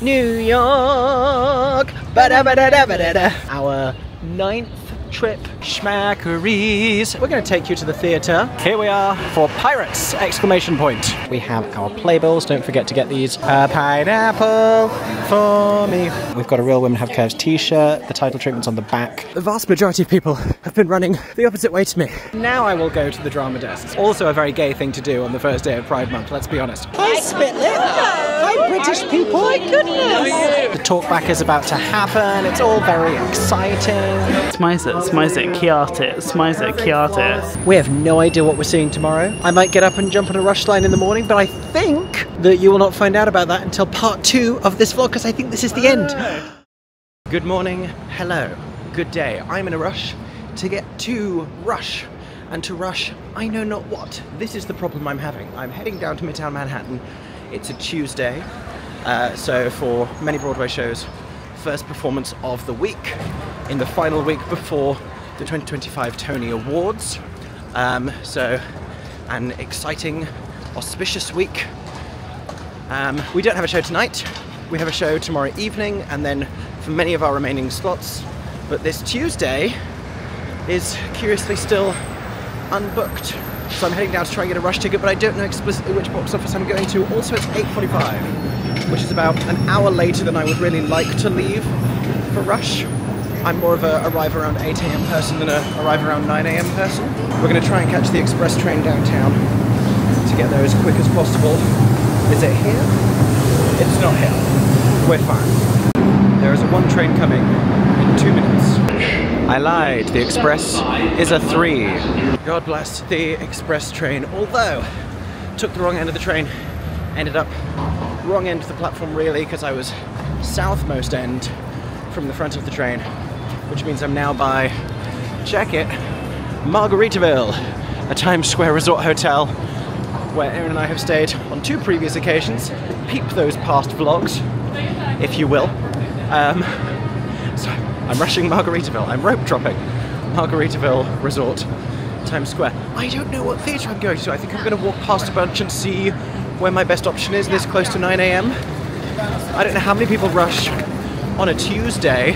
New York. Ba-da-ba-da-da-ba-da-da. Our 9th trip, schmackeries. We're going to take you to the theatre. Here we are for Pirates! Exclamation point. We have our playbills. Don't forget to get these. A pineapple for me. We've got a Real Women Have Curves t-shirt. The title treatment's on the back. The vast majority of people have been running the opposite way to me. Now I will go to the drama desks. Also a very gay thing to do on the first day of Pride Month, let's be honest. Hi Spitlip! Hi British people! My goodness! The talkback is about to happen. It's all very exciting. We have no idea what we're seeing tomorrow. I might get up and jump on a rush line in the morning, but I think that you will not find out about that until part 2 of this vlog, because I think this is the end. Good morning, hello, good day. I'm in a rush to get to Rush. And to rush, I know not what. This is the problem I'm having. I'm heading down to Midtown Manhattan. It's a Tuesday, so for many Broadway shows, first performance of the week, in the final week before the 2025 Tony Awards. So an exciting, auspicious week. We don't have a show tonight. We have a show tomorrow evening, and then for many of our remaining slots. But this Tuesday is curiously still unbooked. So I'm heading down to try and get a Rush ticket, but I don't know explicitly which box office I'm going to. Also, it's 8:45, which is about an hour later than I would really like to leave for Rush. I'm more of a arrive around 8 AM person than a arrive around 9 AM person. We're going to try and catch the express train downtown to get there as quick as possible. Is it here? It's not here. We're fine. There is a 1 train coming in 2 minutes. I lied. The express is a 3. God bless the express train. Although, took the wrong end of the train. Ended up wrong end of the platform really, because I was southmost end from the front of the train, which means I'm now by, check it, Margaritaville, a Times Square resort hotel where Aeron and I have stayed on 2 previous occasions. Peep those past vlogs, if you will. So I'm rushing Margaritaville. I'm rope dropping Margaritaville Resort, Times Square. I don't know what theatre I'm going to. I think I'm going to walk past a bunch and see where my best option is this close to 9 AM. I don't know how many people rush on a Tuesday.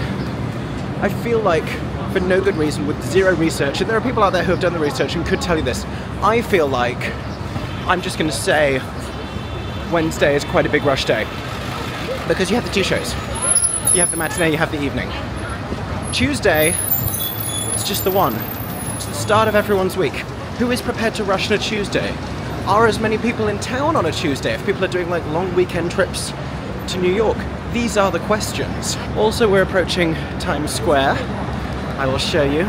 I feel like, for no good reason, with zero research, and there are people out there who have done the research and could tell you this, I feel like I'm just going to say Wednesday is quite a big rush day. Because you have the 2 shows. You have the matinee, you have the evening. Tuesday, it's just the one. It's the start of everyone's week. Who is prepared to rush on a Tuesday? Are as many people in town on a Tuesday if people are doing like long weekend trips to New York? These are the questions. Also, we're approaching Times Square. I will show you.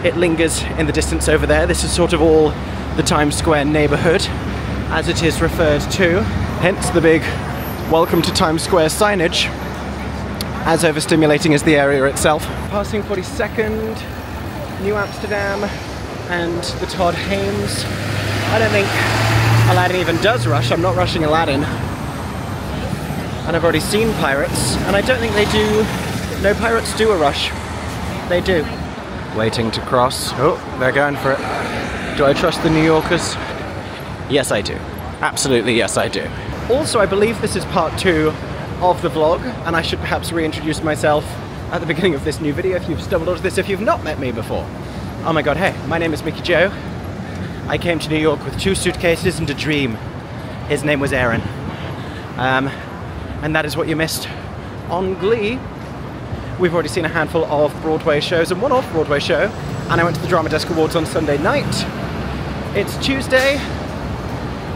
It lingers in the distance over there. This is sort of all the Times Square neighborhood, as it is referred to. Hence the big welcome to Times Square signage, as overstimulating as the area itself. Passing 42nd, New Amsterdam, and the Todd Haynes. I don't think Aladdin even does rush. I'm not rushing Aladdin. And I've already seen Pirates, and I don't think they do. No, Pirates do a rush. They do. Waiting to cross. Oh, they're going for it. Do I trust the New Yorkers? Yes, I do. Absolutely, yes, I do. Also, I believe this is part 2 of the vlog, and I should perhaps reintroduce myself at the beginning of this new video if you've stumbled onto this, if you've not met me before. Oh my god, hey, my name is Mickey Jo. I came to New York with 2 suitcases and a dream. His name was Aeron. And that is what you missed on Glee. We've already seen a handful of Broadway shows and 1 off-Broadway show, and I went to the Drama Desk Awards on Sunday night. It's Tuesday.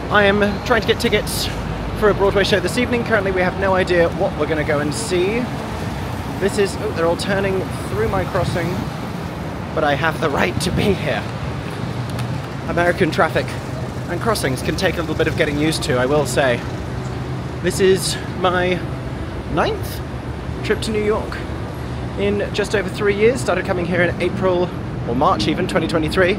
I am trying to get tickets for a Broadway show this evening. Currently we have no idea what we're going to go and see. This is, oh, they're all turning through my crossing, but I have the right to be here. American traffic and crossings can take a little bit of getting used to, I will say. This is my 9th trip to New York in just over 3 years. Started coming here in April, or March even, 2023.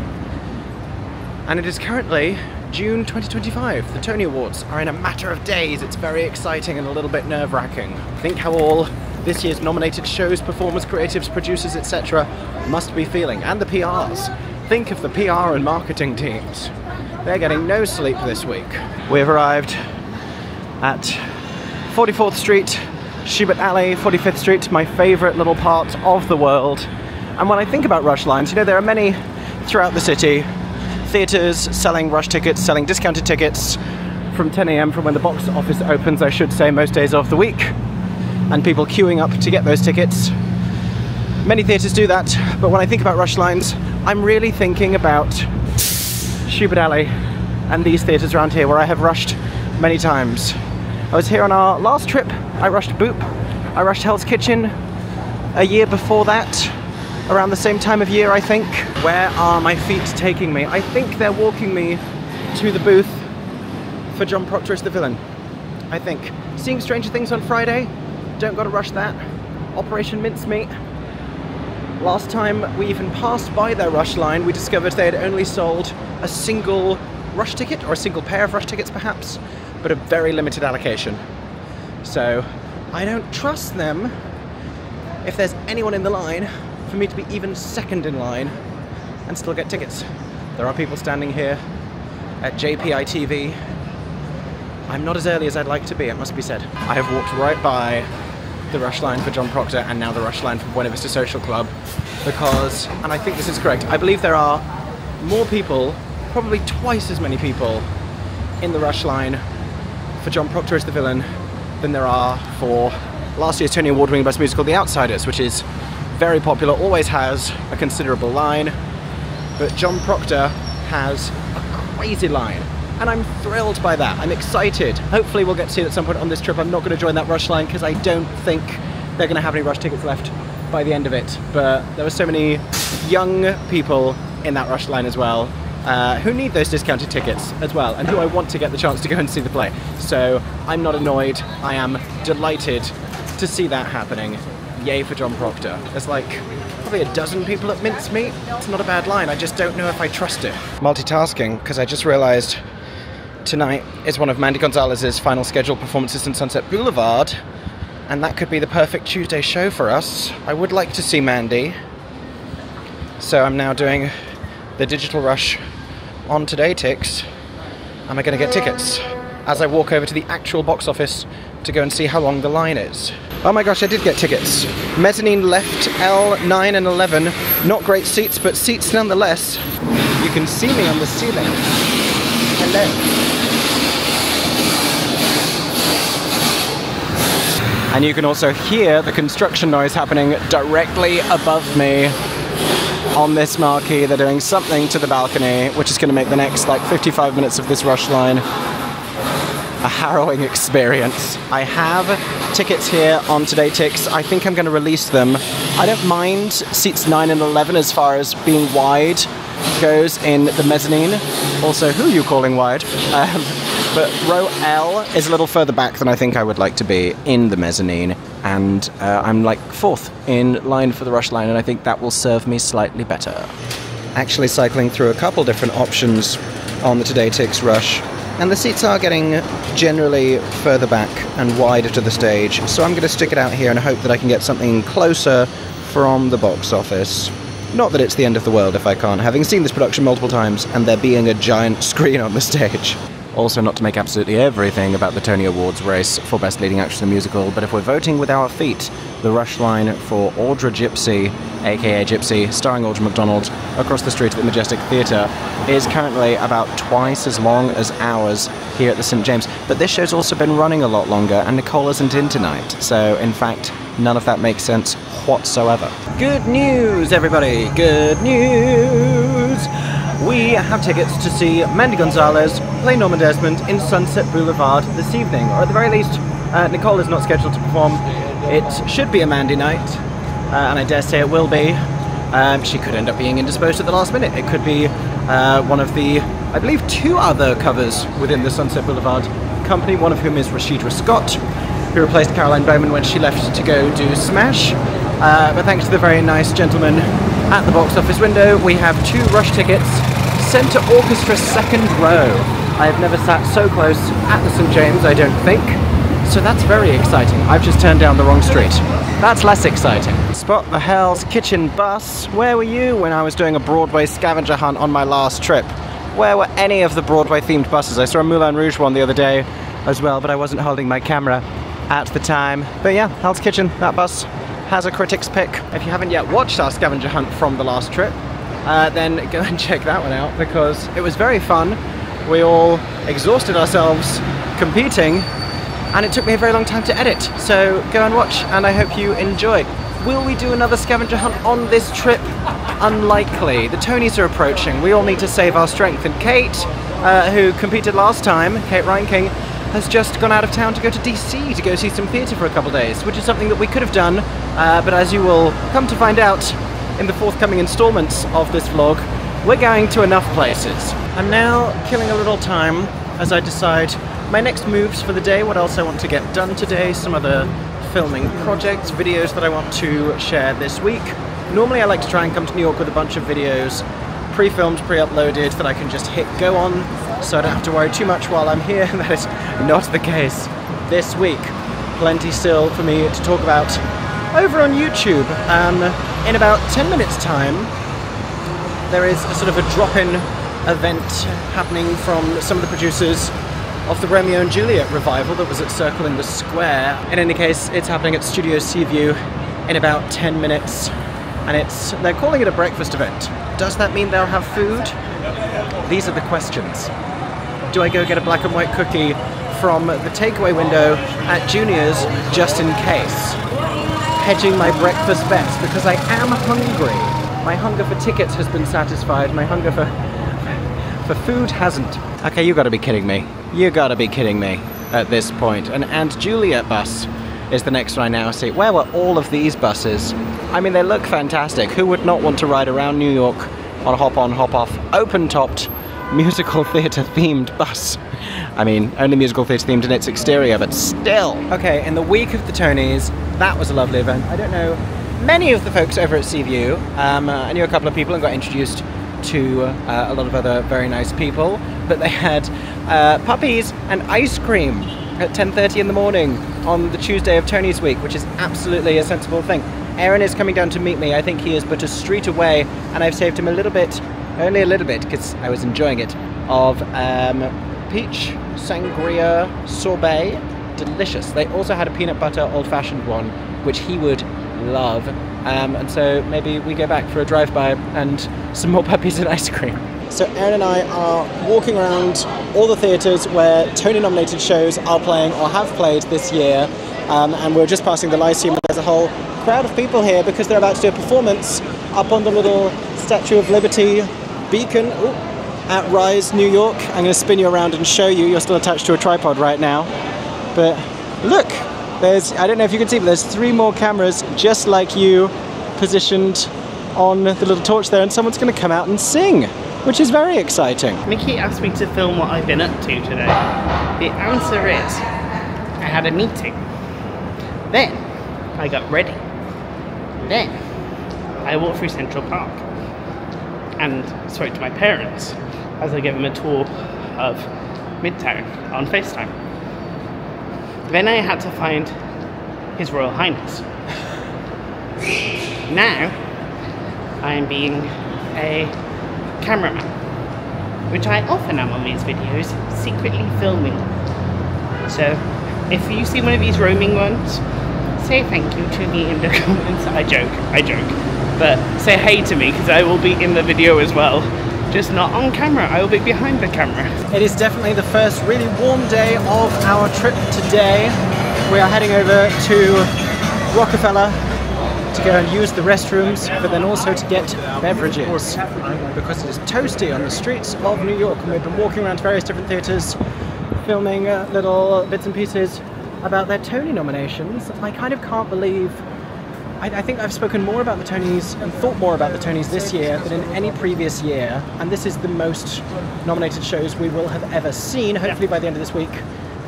And it is currently June 2025. The Tony Awards are in a matter of days. It's very exciting and a little bit nerve-wracking. Think how all this year's nominated shows, performers, creatives, producers, etc. must be feeling. And the PRs. Think of the PR and marketing teams. They're getting no sleep this week. We've arrived at 44th Street Schubert Alley, 45th Street, my favourite little part of the world. And when I think about rush lines, you know, there are many throughout the city. Theatres selling rush tickets, selling discounted tickets from 10 AM from when the box office opens, I should say, most days of the week. And people queuing up to get those tickets. Many theatres do that, but when I think about rush lines, I'm really thinking about Schubert Alley and these theatres around here where I have rushed many times. I was here on our last trip. I rushed Boop. I rushed Hell's Kitchen a year before that, around the same time of year, I think. Where are my feet taking me? I think they're walking me to the booth for John Proctor as the villain. I think. Seeing Stranger Things on Friday. Don't gotta rush that. Operation Mincemeat. Last time we even passed by their rush line, we discovered they had only sold a single rush ticket, or a single pair of rush tickets perhaps, but a very limited allocation. So I don't trust them, if there's anyone in the line, for me to be even second in line and still get tickets. There are people standing here at JPI TV. I'm not as early as I'd like to be, it must be said. I have walked right by the rush line for John Proctor and now the rush line for Buena Vista Social Club because, and I think this is correct, I believe there are more people, probably twice as many people in the rush line for John Proctor as the villain than there are for last year's Tony Award-winning Best Musical, The Outsiders, which is very popular, always has a considerable line, but John Proctor has a crazy line. And I'm thrilled by that. I'm excited. Hopefully we'll get to see it at some point on this trip. I'm not going to join that rush line because I don't think they're going to have any rush tickets left by the end of it. But there were so many young people in that rush line as well who need those discounted tickets as well and who I want to get the chance to go and see the play. So I'm not annoyed. I am delighted to see that happening. Yay for John Proctor. There's like probably a dozen people at Mincemeat. It's not a bad line. I just don't know if I trust it. Multitasking because I just realised tonight is one of Mandy Gonzalez's final scheduled performances in Sunset Blvd, and that could be the perfect Tuesday show for us. I would like to see Mandy, so I'm now doing the digital rush on Today Tix. Am I going to get tickets as I walk over to the actual box office to go and see how long the line is? Oh my gosh, I did get tickets. Mezzanine left, L9 and 11. Not great seats, but seats nonetheless. You can see me on the ceiling. Hello. And you can also hear the construction noise happening directly above me on this marquee. They're doing something to the balcony, which is going to make the next like 55 minutes of this rush line a harrowing experience. I have tickets here on Today Tix. I think I'm going to release them. I don't mind seats 9 and 11 as far as being wide goes in the mezzanine. Also, who are you calling wide? But row L is a little further back than I think I would like to be in the mezzanine, and I'm like fourth in line for the rush line, and I think that will serve me slightly better. Actually cycling through a couple different options on the Today Tix rush, and the seats are getting generally further back and wider to the stage, so I'm going to stick it out here and hope that I can get something closer from the box office. Not that it's the end of the world if I can't, having seen this production multiple times and there being a giant screen on the stage. Also, not to make absolutely everything about the Tony Awards race for Best Leading Actress in a Musical, but if we're voting with our feet, the rush line for Audra Gypsy, aka Gypsy, starring Audra McDonald, across the street at the Majestic Theatre, is currently about twice as long as ours here at the St. James. But this show's also been running a lot longer, and Nicole isn't in tonight, so in fact, none of that makes sense whatsoever. Good news, everybody! Good news! We have tickets to see Mandy Gonzalez play Norma Desmond in Sunset Blvd this evening, or at the very least, Nicole is not scheduled to perform. It should be a Mandy night, and I dare say it will be. She could end up being indisposed at the last minute. It could be one of the, I believe, 2 other covers within the Sunset Blvd company, one of whom is Rashida Scott, who replaced Caroline Bowman when she left to go do Smash. But thanks to the very nice gentleman at the box office window, we have 2 rush tickets sent to orchestra second row. I have never sat so close at the St. James, I don't think. So that's very exciting. I've just turned down the wrong street. That's less exciting. Spot the Hell's Kitchen bus. Where were you when I was doing a Broadway scavenger hunt on my last trip? Where were any of the Broadway themed buses? I saw a Moulin Rouge one the other day as well, but I wasn't holding my camera. at the time. But yeah, Hell's Kitchen, that bus has a critic's pick. If you haven't yet watched our scavenger hunt from the last trip, then go and check that one out, because it was very fun. We all exhausted ourselves competing, and it took me a very long time to edit. So go and watch, and I hope you enjoy. Will we do another scavenger hunt on this trip? Unlikely. The Tonys are approaching. We all need to save our strength. And Kate, who competed last time, Kate Reinking, has just gone out of town to go to DC to go see some theatre for a couple of days, which is something that we could have done, but as you will come to find out in the forthcoming installments of this vlog, we're going to enough places. I'm now killing a little time as I decide my next moves for the day, what else I want to get done today, some other filming projects, videos that I want to share this week. Normally I like to try and come to New York with a bunch of videos pre-filmed, pre-uploaded that I can just hit go on, so I don't have to worry too much while I'm here. That is not the case this week. Plenty still for me to talk about over on YouTube. In about 10 minutes time, there is a sort of a drop-in event happening from some of the producers of the Romeo and Juliet revival that was at Circle in the Square. In any case, it's happening at Studio Seaview in about 10 minutes, and they're calling it a breakfast event. Does that mean they'll have food? These are the questions. Do I go get a black and white cookie from the takeaway window at Junior's just in case? Hedging my breakfast bets because I am hungry. My hunger for tickets has been satisfied. My hunger for food hasn't. Okay, you gotta be kidding me. You gotta be kidding me at this point. An Aunt Juliet bus is the next one I now see. Where were all of these buses? I mean, they look fantastic. Who would not want to ride around New York on a hop-on, hop-off, open-topped, musical theatre themed bus? I mean, only musical theatre themed in its exterior, but still. Okay, in the week of the Tonys, that was a lovely event. I don't know many of the folks over at Seaview. I knew a couple of people and got introduced to a lot of other very nice people, but they had puppies and ice cream at 10:30 in the morning on the Tuesday of Tonys week, which is absolutely a sensible thing. Aeron is coming down to meet me. I think he is but a street away, and I've saved him a little bit, only a little bit, because I was enjoying it, of peach sangria sorbet. Delicious. They also had a peanut butter old-fashioned one, which he would love. And so maybe we go back for a drive-by and some more puppies and ice cream. So Aeron and I are walking around all the theatres where Tony-nominated shows are playing or have played this year, and we're just passing the Lyceum, and there's a whole crowd of people here because they're about to do a performance up on the little Statue of Liberty beacon at Rise, New York. I'm going to spin you around and show you. You're still attached to a tripod right now, but look, I don't know if you can see, but there's 3 more cameras just like you positioned on the little torch there, and someone's going to come out and sing, which is very exciting. Mickey asked me to film what I've been up to today. The answer is, I had a meeting. Then, I got ready. Then, I walked through Central Park and spoke to my parents as I gave them a tour of Midtown on FaceTime. Then I had to find His Royal Highness. Now, I am being a cameraman, which I often am on these videos, secretly filming. So, if you see one of these roaming ones, say thank you to me in the comments. I joke. But say hey to me, because I will be in the video as well. Just not on camera, I will be behind the camera. It is definitely the first really warm day of our trip today. We are heading over to Rockefeller to go and use the restrooms, but then also to get beverages, because it is toasty on the streets of New York, and we've been walking around to various different theatres, filming little bits and pieces about their Tony nominations. I kind of can't believe, I think I've spoken more about the Tonys and thought more about the Tonys this year than in any previous year, and this is the most nominated shows we will have ever seen. Hopefully by the end of this week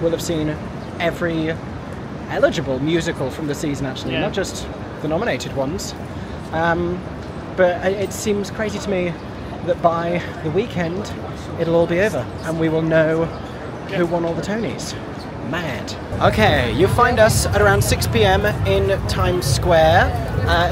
we'll have seen every eligible musical from the season, actually, not just the nominated ones. But it seems crazy to me that by the weekend it'll all be over and we will know who won all the Tonys. Mad. Okay, you find us at around 6 p.m. in Times Square.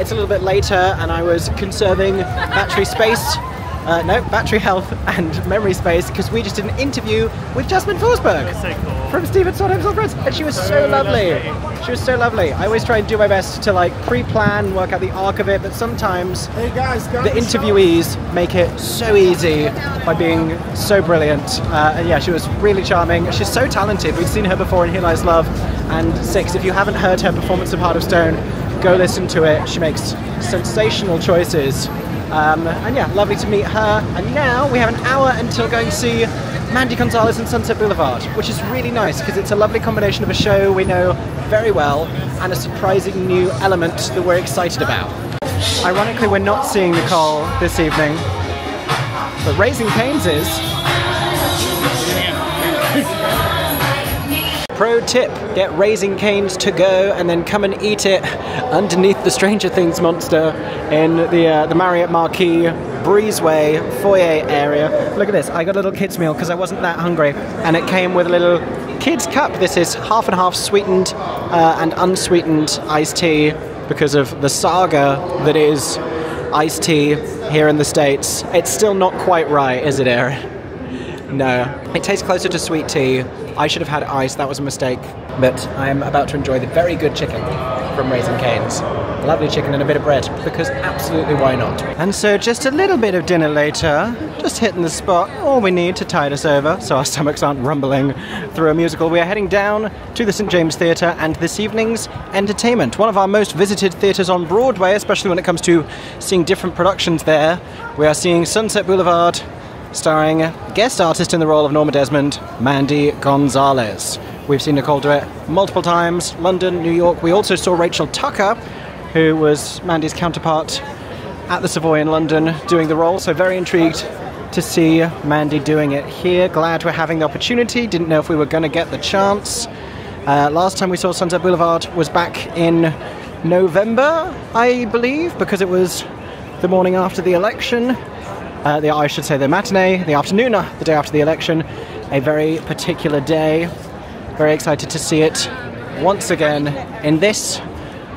It's a little bit later and I was conserving battery space No, battery health and memory space, because we just did an interview with Jasmine Forsberg So cool. from Stephen Sondheim's Old Friends, and she was so lovely. She was so lovely. I always try and do my best to like pre-plan, work out the arc of it, but sometimes the interviewees make it so easy by being so brilliant. And yeah, she was really charming. She's so talented. We've seen her before in Here Lies Love and Six. If you haven't heard her performance of Heart of Stone, go listen to it. She makes sensational choices. And yeah, lovely to meet her. And now we have an hour until going to see Mandy Gonzalez and Sunset Boulevard, which is really nice because it's a lovely combination of a show we know very well and a surprising new element that we're excited about. Ironically, we're not seeing Nicole this evening, but Raising Cane's is. Pro tip, get Raising Cane's to go and then come and eat it underneath the Stranger Things monster in the Marriott Marquis Breezeway foyer area. Look at this, I got a little kids meal because I wasn't that hungry, and it came with a little kids cup. This is half and half sweetened and unsweetened iced tea because of the saga that is iced tea here in the States. It's still not quite right, is it, Aeron? No, it tastes closer to sweet tea. I should have had ice, that was a mistake. But I'm about to enjoy the very good chicken from Raising Cane's. Lovely chicken and a bit of bread, because absolutely why not? And so just a little bit of dinner later, just hitting the spot, all we need to tide us over, so our stomachs aren't rumbling through a musical. We are heading down to the St. James Theatre and this evening's entertainment. One of our most visited theatres on Broadway, especially when it comes to seeing different productions there. We are seeing Sunset Boulevard, starring guest artist in the role of Norma Desmond, Mandy Gonzalez. We've seen Nicole do it multiple times, London, New York. We also saw Rachel Tucker, who was Mandy's counterpart at the Savoy in London, doing the role. So very intrigued to see Mandy doing it here. Glad we're having the opportunity. Didn't know if we were going to get the chance. Last time we saw Sunset Boulevard was back in November, I believe, because it was the morning after the election. I should say the matinee, the afternoon, the day after the election. A very particular day. Very excited to see it once again in this,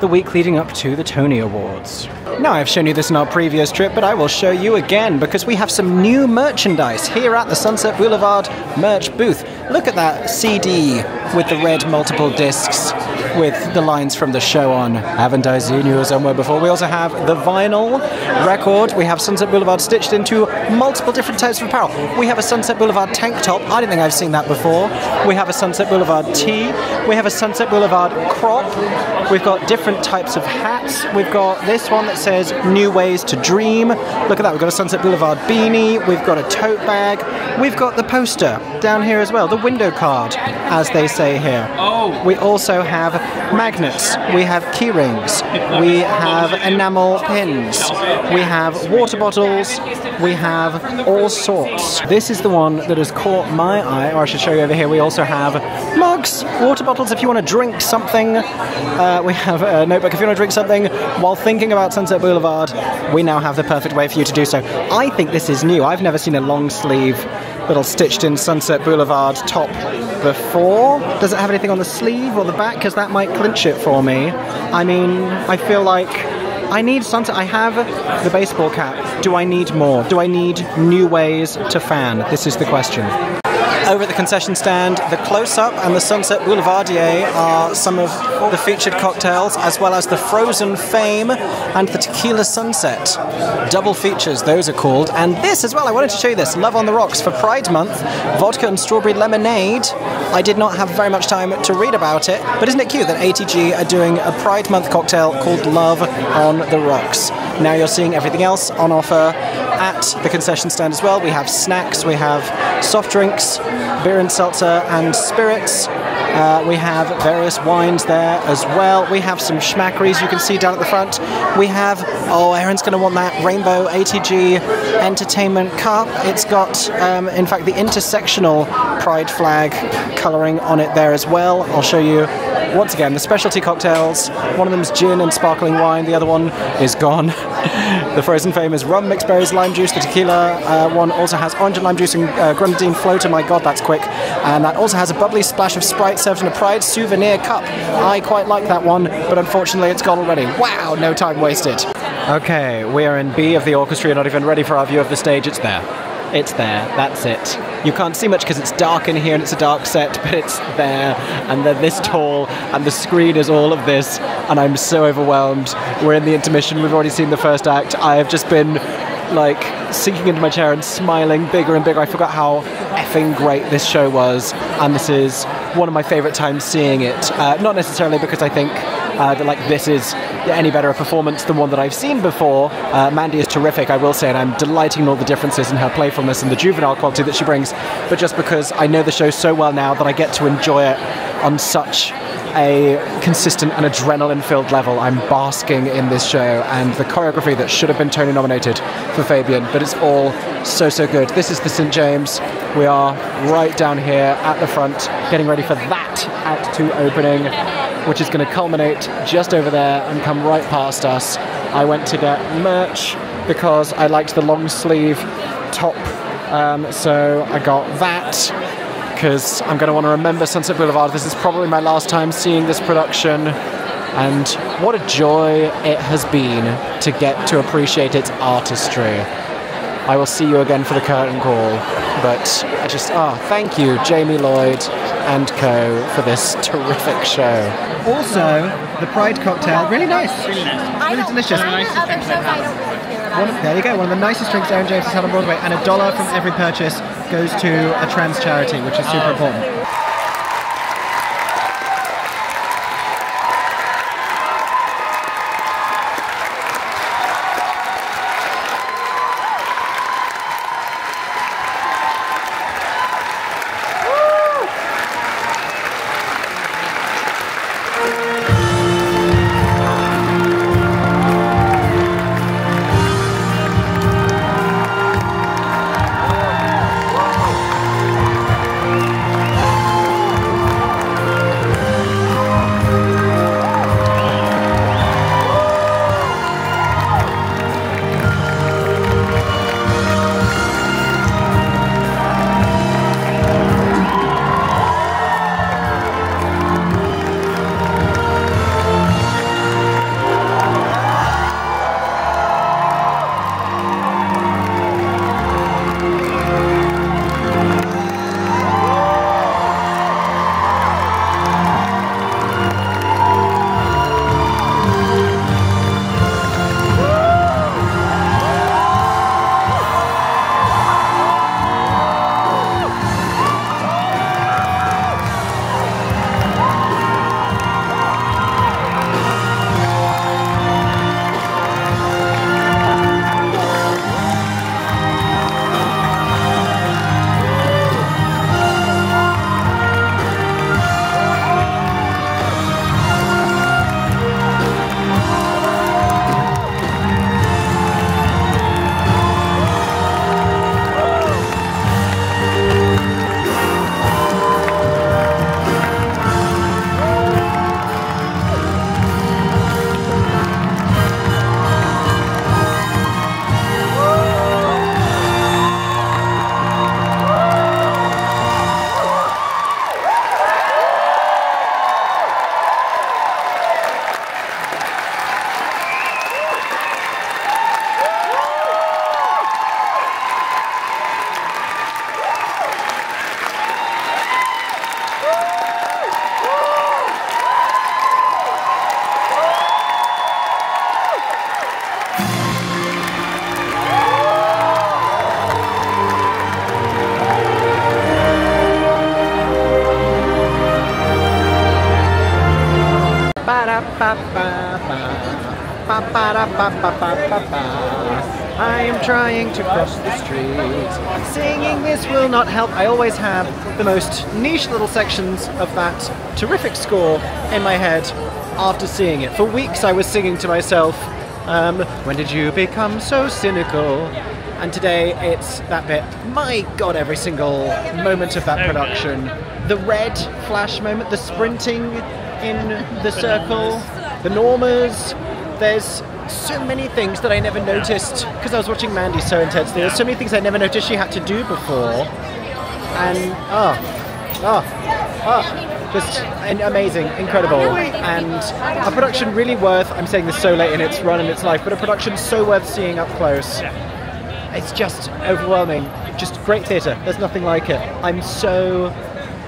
the week leading up to the Tony Awards. Now, I've shown you this in our previous trip, but I will show you again because we have some new merchandise here at the Sunset Boulevard merch booth. Look at that CD with the red multiple discs with the lines from the show on. Haven't I seen you somewhere before? We also have the vinyl record. We have Sunset Boulevard stitched into multiple different types of apparel. We have a Sunset Boulevard tank top. I don't think I've seen that before. We have a Sunset Boulevard tee. We have a Sunset Boulevard crop. We've got different types of hats. We've got this one that says New Ways to Dream. Look at that. We've got a Sunset Boulevard beanie. We've got a tote bag. We've got the poster down here as well. The window card, as they say here. Oh. We also have magnets. We have key rings. We have enamel pins. We have water bottles. We have all sorts. This is the one that has caught my eye, or I should show you over here. We also have mugs, water bottles if you want to drink something. We have a notebook if you want to drink something while thinking about Sunset Boulevard. We now have the perfect way for you to do so. I think this is new. I've never seen a long sleeve little stitched in Sunset Boulevard top before. Does it have anything on the sleeve or the back? Because that might clinch it for me. I mean, I feel like I need Sunset. I have the baseball cap. Do I need more? Do I need new ways to fan? This is the question. Over at the concession stand, the Close-Up and the Sunset Boulevardier are some of the featured cocktails, as well as the Frozen Fame and the Tequila Sunset. Double features, those are called. And this as well, I wanted to show you this. Love on the Rocks for Pride Month. Vodka and strawberry lemonade. I did not have very much time to read about it, but isn't it cute that ATG are doing a Pride Month cocktail called Love on the Rocks? Now you're seeing everything else on offer at the concession stand as well. We have snacks, we have soft drinks, beer and seltzer and spirits. We have various wines there as well. We have some schmackeries you can see down at the front. We have, oh, Aaron's going to want that rainbow ATG entertainment cup. It's got, in fact, the intersectional pride flag colouring on it there as well. I'll show you once again, the specialty cocktails. One of them is gin and sparkling wine, the other one is gone. The frozen fame is rum, mixed berries, lime juice. The tequila one also has orange and lime juice and grenadine float. Oh my god, that's quick. And that also has a bubbly splash of Sprite served in a Pride souvenir cup. I quite like that one, but unfortunately it's gone already. Wow, no time wasted. Okay, we are in B of the orchestra. You're not even ready for our view of the stage. It's there. It's there. That's it. You can't see much because it's dark in here and it's a dark set, but it's there, and they're this tall, and the screen is all of this, and I'm so overwhelmed. We're in the intermission. We've already seen the first act. I have just been like sinking into my chair and smiling bigger and bigger. I forgot how effing great this show was, and this is one of my favorite times seeing it. Not necessarily because I think that like this is any better a performance than one that I've seen before. Mandy is terrific, I will say, and I'm delighting in all the differences in her playfulness and the juvenile quality that she brings, but just because I know the show so well now that I get to enjoy it on such a consistent and adrenaline-filled level. I'm basking in this show, and the choreography that should have been Tony nominated for Fabian, but it's all so good. This is the St. James. We are right down here at the front, getting ready for that Act 2 opening, which is going to culminate just over there and come right past us. I went to get merch because I liked the long sleeve top, so I got that because I'm going to want to remember Sunset Blvd. This is probably my last time seeing this production, and what a joy it has been to get to appreciate its artistry. I will see you again for the curtain call, but I just, thank you, Jamie Lloyd and co, for this terrific show. Also, the Pride cocktail, really nice. Really delicious. Other shows I don't really care about. There you go, one of the nicest drinks Aeron James has had on Broadway, and $1 from every purchase goes to a trans charity, which is super important. I am trying to cross the street. Singing this will not help. I always have the most niche little sections of that terrific score in my head after seeing it. For weeks I was singing to myself, when did you become so cynical? And today it's that bit. My God, every single moment of that production. The red flash moment, the sprinting in the circle, the Normas. There's so many things that I never noticed because I was watching Mandy so intensely. There's so many things I never noticed she had to do before, and just amazing, incredible, and a production really worth. I'm saying this so late in its run in its life, but a production so worth seeing up close. It's just overwhelming. Just great theatre. There's nothing like it. I'm so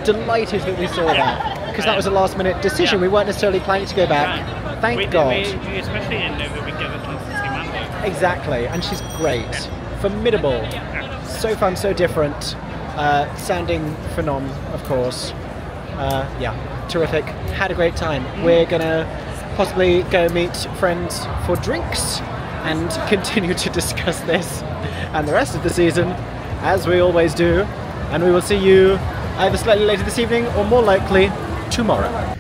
delighted that we saw that because that was a last-minute decision. We weren't necessarily planning to go back. Thank God. We especially didn't know that we'd get the chance to see Mandy. Exactly, and she's great, formidable, so fun, so different, sounding phenom, of course. Yeah, terrific. Had a great time. We're gonna possibly go meet friends for drinks and continue to discuss this and the rest of the season, as we always do. And we will see you either slightly later this evening or more likely tomorrow.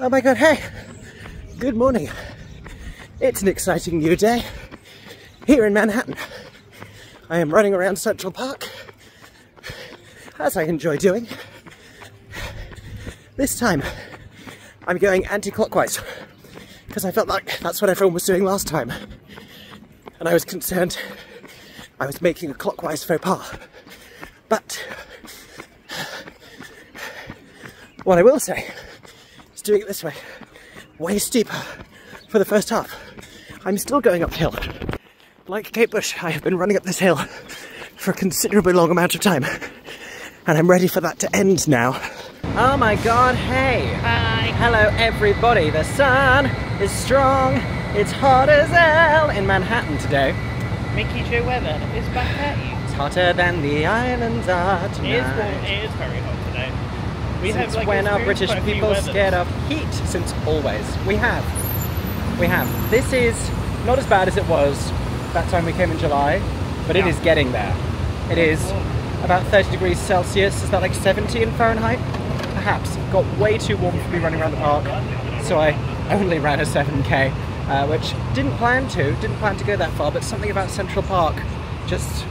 Oh my God! Hey, good morning. It's an exciting new day here in Manhattan. I am running around Central Park, as I enjoy doing. This time, I'm going anti-clockwise, because I felt like that's what everyone was doing last time. And I was concerned I was making a clockwise faux pas. But what I will say is doing it this way, way steeper for the first half. I'm still going uphill. Like Kate Bush, I have been running up this hill for a considerably long amount of time. And I'm ready for that to end now. Oh my God, hey! Hi! Hello everybody, the sun is strong, it's hot as hell in Manhattan today. MickeyJoTheatre is back at you. It's hotter than the islands are tonight. It is very hot today. Since when are British people scared of heat? Since always. We have. This is not as bad as it was that time we came in July, but it is getting there. It is about 30 degrees Celsius, is that like 70 in Fahrenheit? Perhaps. It got way too warm for me running around the park, so I only ran a 7k, which didn't plan to go that far, but something about Central Park just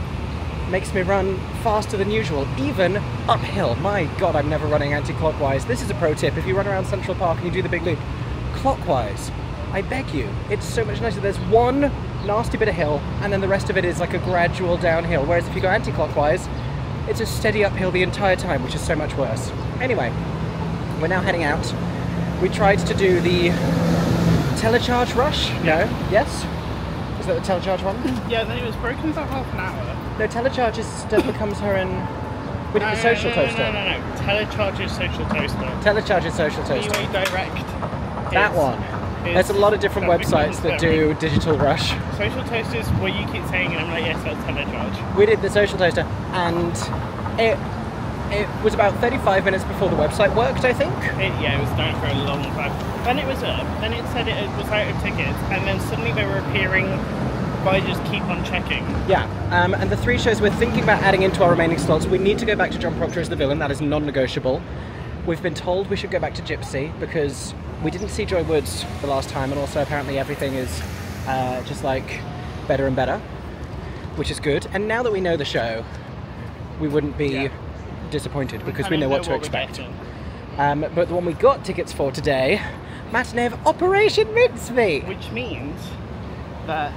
makes me run faster than usual, even uphill. My God, I'm never running anti-clockwise. This is a pro tip: if you run around Central Park and you do the big loop clockwise, I beg you, it's so much nicer. There's one nasty bit of hill, and then the rest of it is like a gradual downhill, whereas if you go anti-clockwise, it's a steady uphill the entire time, which is so much worse. Anyway, we're now heading out. We tried to do the telecharge rush. No? Yes? Is that the telecharge one? Yeah, then it was broken for half an hour. No, telecharge is still becomes her in... We did the social toaster. No. Telecharge is social toaster. Telecharge is social toaster. Anyway, direct. That one. There's a lot of different websites that do digital rush. Social toaster is what you keep saying, and I'm like, yes, that's telecharge. We did the social toaster, and it was about 35 minutes before the website worked, I think. Yeah, it was down for a long time. Then it was up, then it said it was out of tickets, and then suddenly they were appearing by just keep on checking. Yeah, and the 3 shows we're thinking about adding into our remaining slots. We need to go back to John Proctor as the villain. That is non-negotiable. We've been told we should go back to Gypsy because we didn't see Joy Woods the last time, and also apparently everything is just like better and better, which is good. And now that we know the show, we wouldn't be disappointed because we know what to expect. But the one we got tickets for today, matinee of Operation Mincemeat, which means that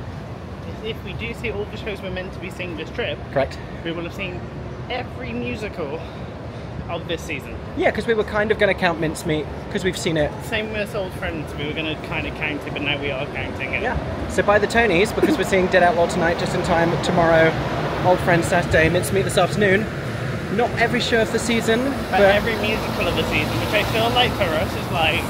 if we do see all the shows we're meant to be seeing this trip, correct, we will have seen every musical of this season. Yeah, because we were kind of going to count Mincemeat because we've seen it. Same with Old Friends, we were going to kind of count it, but now we are counting it. Yeah. So by the Tonys, because we're seeing Dead Outlaw tonight, just in time tomorrow, Old Friends Saturday, Mincemeat this afternoon. Not every show of the season, but every musical of the season, which I feel like for us is like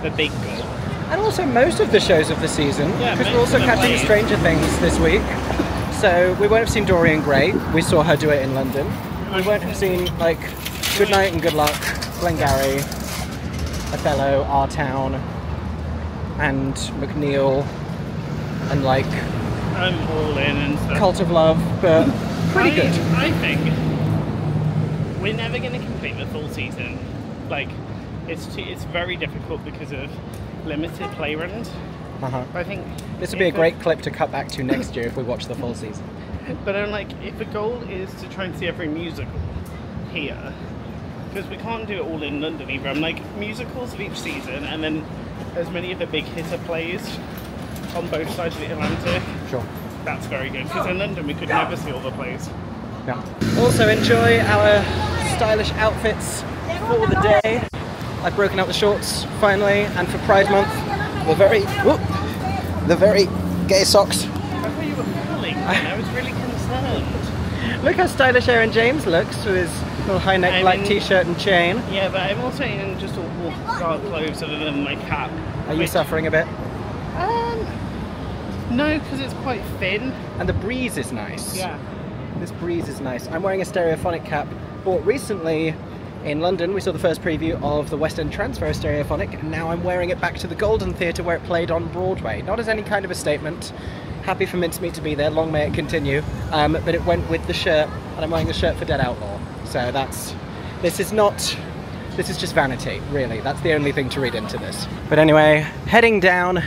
the big goal. And also most of the shows of the season, because we're also catching Stranger Things this week. So we won't have seen Dorian Gray. We saw her do it in London. We won't have seen like Good Night and Good Luck, Glengarry, Othello, Our Town, and McNeil, and like I'm all in and stuff. Cult of Love, but pretty good. I think we're never going to complete the full season. Like it's very difficult because of limited play runs. I think this would be a great clip to cut back to next year if we watch the full season. But I'm like, if the goal is to try and see every musical here, because we can't do it all in London either. I'm like, musicals of each season, and then as many of the big hitter plays on both sides of the Atlantic. Sure. That's very good, because in London we could never see all the plays. Yeah. Also enjoy our stylish outfits for the day. I've broken out the shorts finally, and for Pride Month, the very gay socks. I thought you were falling, and I was really concerned. Look how stylish Aeron James looks with his little high neck black t-shirt and chain. Yeah, but I'm also in just all dark clothes other than my cap. Are you suffering a bit? No, because it's quite thin. And the breeze is nice. Yeah. This breeze is nice. I'm wearing a stereophonic cap. Bought recently in London. We saw the first preview of the West End transfer of stereophonic, and now I'm wearing it back to the Golden Theatre where it played on Broadway. Not as any kind of a statement. Happy for Mincemeat to be there, long may it continue. But it went with the shirt, and I'm wearing the shirt for Dead Outlaw. So this is just vanity, really. That's the only thing to read into this. But anyway, heading down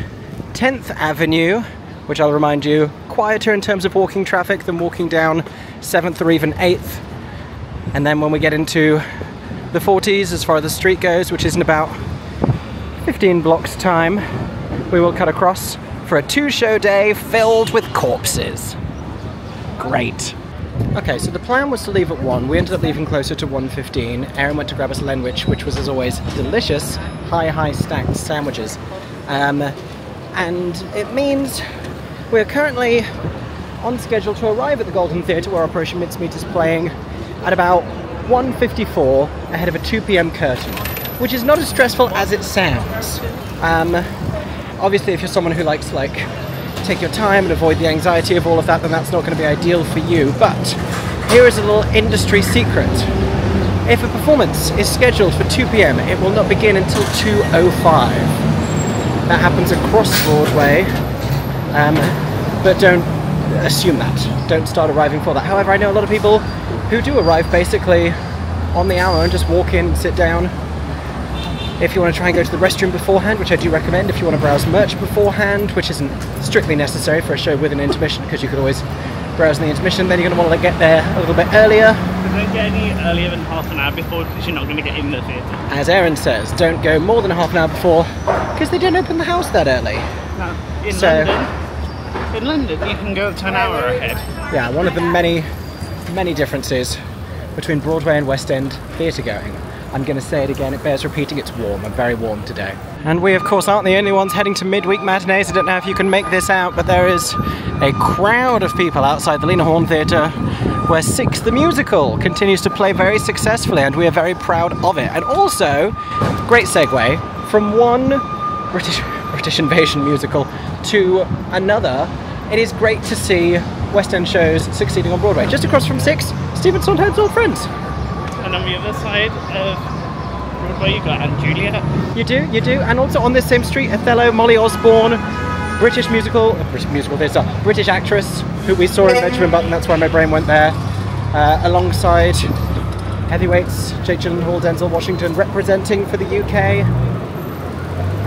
10th Avenue, which I'll remind you, quieter in terms of walking traffic than walking down 7th or even 8th. And then when we get into the 40s as far as the street goes, which is in about 15 blocks time, we will cut across for a 2-show day filled with corpses. Great. Okay, so the plan was to leave at 1. We ended up leaving closer to 1:15. Aeron went to grab us Lenwich, which was, as always, delicious, high stacked sandwiches. And it means we're currently on schedule to arrive at the Golden Theatre where Operation Mincemeat is playing at about 1:54 ahead of a 2 p.m. curtain, which is not as stressful as it sounds. Obviously, if you're someone who likes to take your time and avoid the anxiety of all of that, then that's not going to be ideal for you. But here is a little industry secret. If a performance is scheduled for 2 p.m, it will not begin until 2:05. That happens across Broadway, but don't assume that. Don't start arriving for that. However, I know a lot of people who do arrive basically on the hour and just walk in, sit down. If you want to try and go to the restroom beforehand, which I do recommend, if you want to browse merch beforehand, which isn't strictly necessary for a show with an intermission, because you could always browse in the intermission, then you're going to want to get there a little bit earlier. Don't get any earlier than half an hour before, because you're not going to get in the theatre. As Aeron says, don't go more than half an hour before, because they don't open the house that early. No. In London, you can go to an hour ahead. Yeah, one of the many differences between Broadway and West End theatre going. I'm going to say it again, it bears repeating, it's warm. I'm very warm today. And we, of course, aren't the only ones heading to midweek matinees. I don't know if you can make this out, but there is a crowd of people outside the Lena Horne Theatre where Six the Musical continues to play very successfully, and we are very proud of it. And also, great segue, from one British invasion musical to another, it is great to see West End shows succeeding on Broadway. Just across from Six, Stephen Sondheim's old friends. And on the other side of Broadway, you got Aunt Julia. You do. And also on this same street, Othello, Molly Osborne, British actress, who we saw in Benjamin Button, that's why my brain went there, alongside heavyweights, Jake Gyllenhaal, Denzel Washington, representing for the UK.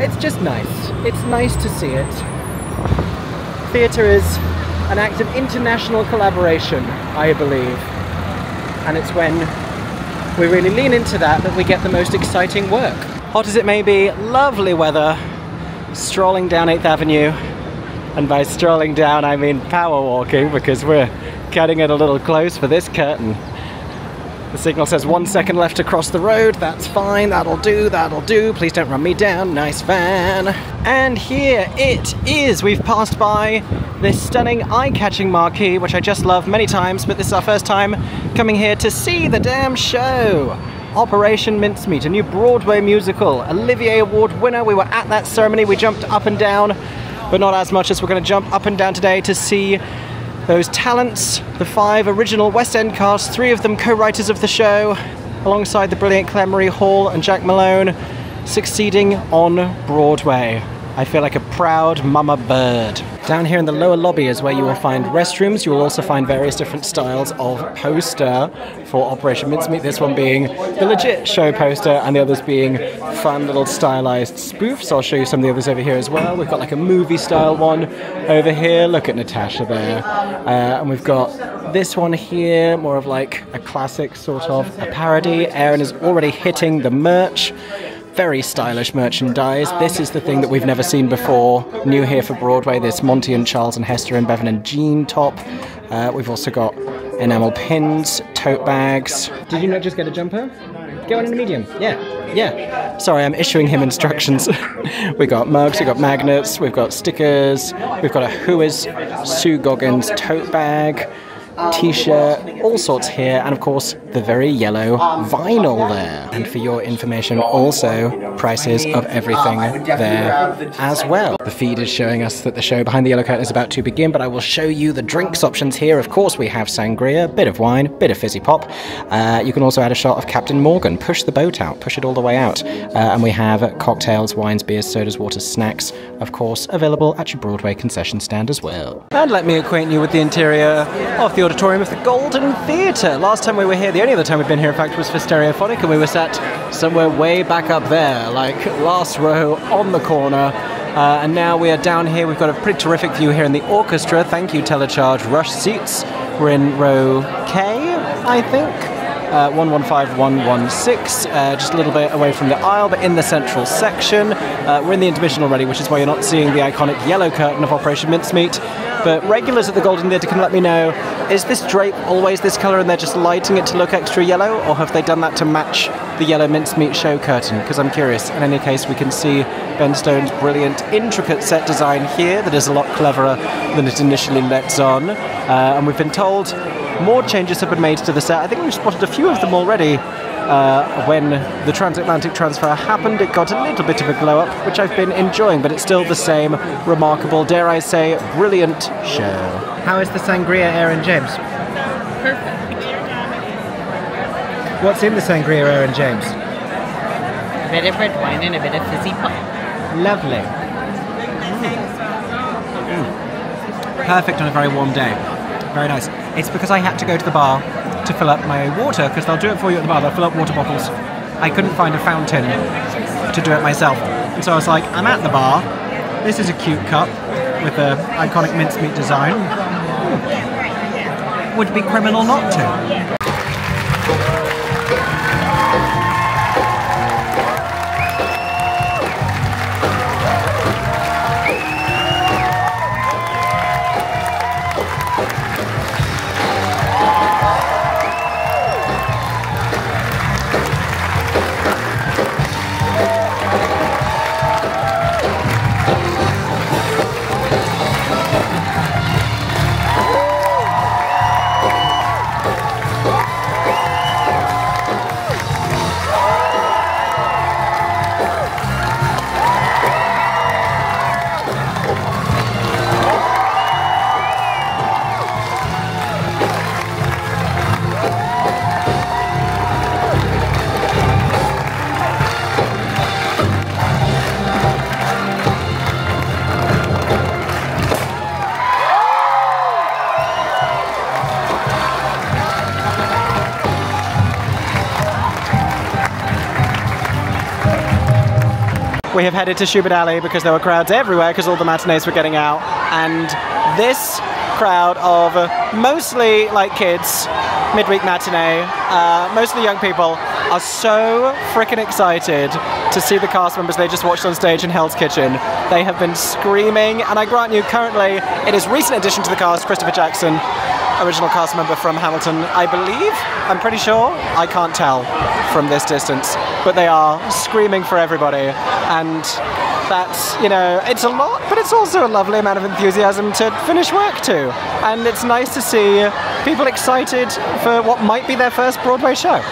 It's just nice. It's nice to see it. Theatre is an act of international collaboration, I believe. And it's when we really lean into that we get the most exciting work. Hot as it may be, lovely weather, strolling down 8th Avenue. And by strolling down, I mean power walking, because we're cutting it a little close for this curtain. The signal says 1 second left to cross the road. That's fine, that'll do. Please don't run me down, nice van. And here it is. We've passed by this stunning eye-catching marquee, which I just love many times, but this is our first time coming here to see the damn show. Operation Mincemeat, a new Broadway musical, Olivier Award winner. We were at that ceremony, we jumped up and down, but not as much as we're going to jump up and down today to see those talents, the 5 original West End cast, 3 of them co-writers of the show, alongside the brilliant Claire Marie Hall and Jack Malone, succeeding on Broadway. I feel like a proud mama bird. Down here in the lower lobby is where you will find restrooms. You will also find various different styles of poster for Operation Mincemeat, this one being the legit show poster and the others being fun little stylized spoofs. I'll show you some of the others over here as well. We've got like a movie style one over here. Look at Natasha there. And we've got This one here, more of like a classic sort of a parody. Aeron is already hitting the merch. Very stylish merchandise. This is the thing that we've never seen before. New here for Broadway, this Monty and Charles and Hester and Bevan and Jean top. We've also got enamel pins, tote bags. Did you not just get a jumper? Go on in a medium. Yeah. Sorry, I'm issuing him instructions. We got mugs, we got magnets, we've got stickers, we've got a Who Is Sue Goggins tote bag, t-shirt, all sorts here, and of course the very yellow vinyl there. And for your information, also prices of everything there as well. The feed is showing us that the show behind the yellow curtain is about to begin, but I will show you the drinks options here. Of course we have sangria, bit of wine, bit of fizzy pop. You can also add a shot of Captain Morgan, push the boat out, push it all the way out. And we have cocktails, wines, beers, sodas, waters, snacks, of course available at your Broadway concession stand as well. And let me acquaint you with the interior of the auditorium of the Golden Theatre. Last time we were here, the only other time we've been here in fact was for Stereophonic, and we were sat somewhere way back up there, like last row on the corner. And now we are down here. We've got a pretty terrific view here in the orchestra. Thank you, Telecharge Rush Seats. We're in row K, I think. 115116, just a little bit away from the aisle, but in the central section. We're in the intermission already, which is why you're not seeing the iconic yellow curtain of Operation Mincemeat. But regulars at the Golden Theatre can let me know, is this drape always this colour and they're just lighting it to look extra yellow, or have they done that to match the yellow Mincemeat show curtain? Because I'm curious. In any case, we can see Ben Stone's brilliant, intricate set design here that is a lot cleverer than it initially lets on. And we've been told more changes have been made to the set. I think we've spotted a few of them already. When the transatlantic transfer happened, it got a little bit of a glow up, which I've been enjoying, but it's still the same remarkable, dare I say, brilliant show. How is the sangria, Aeron James? Perfect. What's in the sangria, Aeron James? A bit of red wine and a bit of fizzy pop. Lovely. Perfect on a very warm day. Very nice. It's because I had to go to the bar to fill up my water, because they'll do it for you at the bar. They'll fill up water bottles. I couldn't find a fountain to do it myself, and so I was like, I'm at the bar. This is a cute cup with the iconic mincemeat design. Would be criminal not to. We have headed to Schubert Alley because there were crowds everywhere because all the matinees were getting out, and this crowd of mostly like kids, midweek matinee, mostly young people, are so freaking excited to see the cast members they just watched on stage in Hell's Kitchen. They have been screaming, and I grant you, currently it is recent addition to the cast, Christopher Jackson, original cast member from Hamilton, I believe. I'm pretty sure. I can't tell from this distance, but they are screaming for everybody, and that's, you know, it's a lot, but it's also a lovely amount of enthusiasm to finish work to, and it's nice to see people excited for what might be their first Broadway show.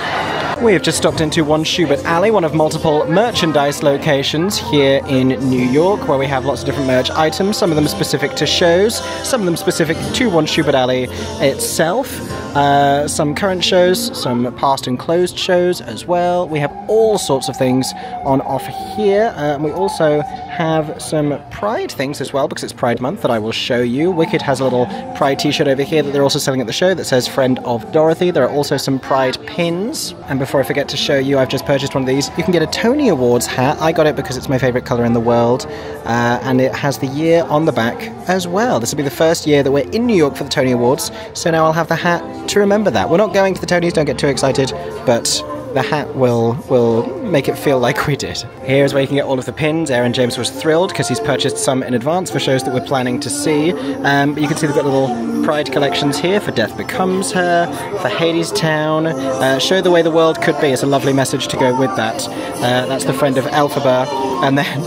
We have just stopped into One Schubert Alley, one of multiple merchandise locations here in New York, where we have lots of different merch items, some of them specific to shows, some of them specific to One Schubert Alley itself. some current shows, some past and closed shows as well. We have all sorts of things on offer here. And we also have some Pride things as well, because it's Pride Month, that I will show you. Wicked has a little Pride t-shirt over here that they're also selling at the show that says Friend of Dorothy. There are also some Pride pins. And before I forget to show you, I've just purchased one of these. You can get a Tony Awards hat. I got it because it's my favourite colour in the world. And it has the year on the back as well. This will be the first year that we're in New York for the Tony Awards, so now I'll have the hat to remember that. We're not going to the Tonys, don't get too excited, but the hat will make it feel like we did. Here's where you can get all of the pins. Aeron James was thrilled because he's purchased some in advance for shows that we're planning to see. But you can see they've got little Pride collections here for Death Becomes Her, for Hadestown. Show the way the world could be is a lovely message to go with that. That's the Friend of Elphaba. And then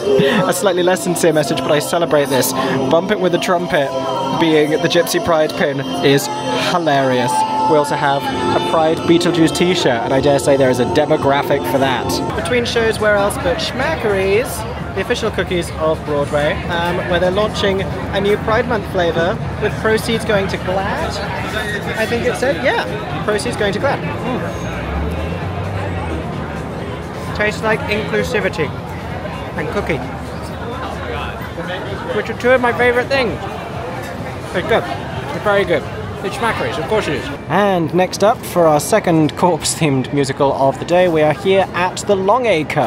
a slightly less sincere message, but I celebrate this. Bump It With a Trumpet being the Gypsy Pride pin is hilarious. We also have a Pride Beetlejuice t-shirt, and I dare say there is a demographic for that. Between shows, where else but Schmackeries, the official cookies of Broadway, where they're launching a new Pride Month flavour with proceeds going to GLAAD. I think it said, yeah, proceeds going to GLAAD. Tastes like inclusivity and cookie, which are two of my favourite things. It's good. It's very good. It's Schmackeries, of course it is. And next up, for our second corpse-themed musical of the day, we are here at the Longacre,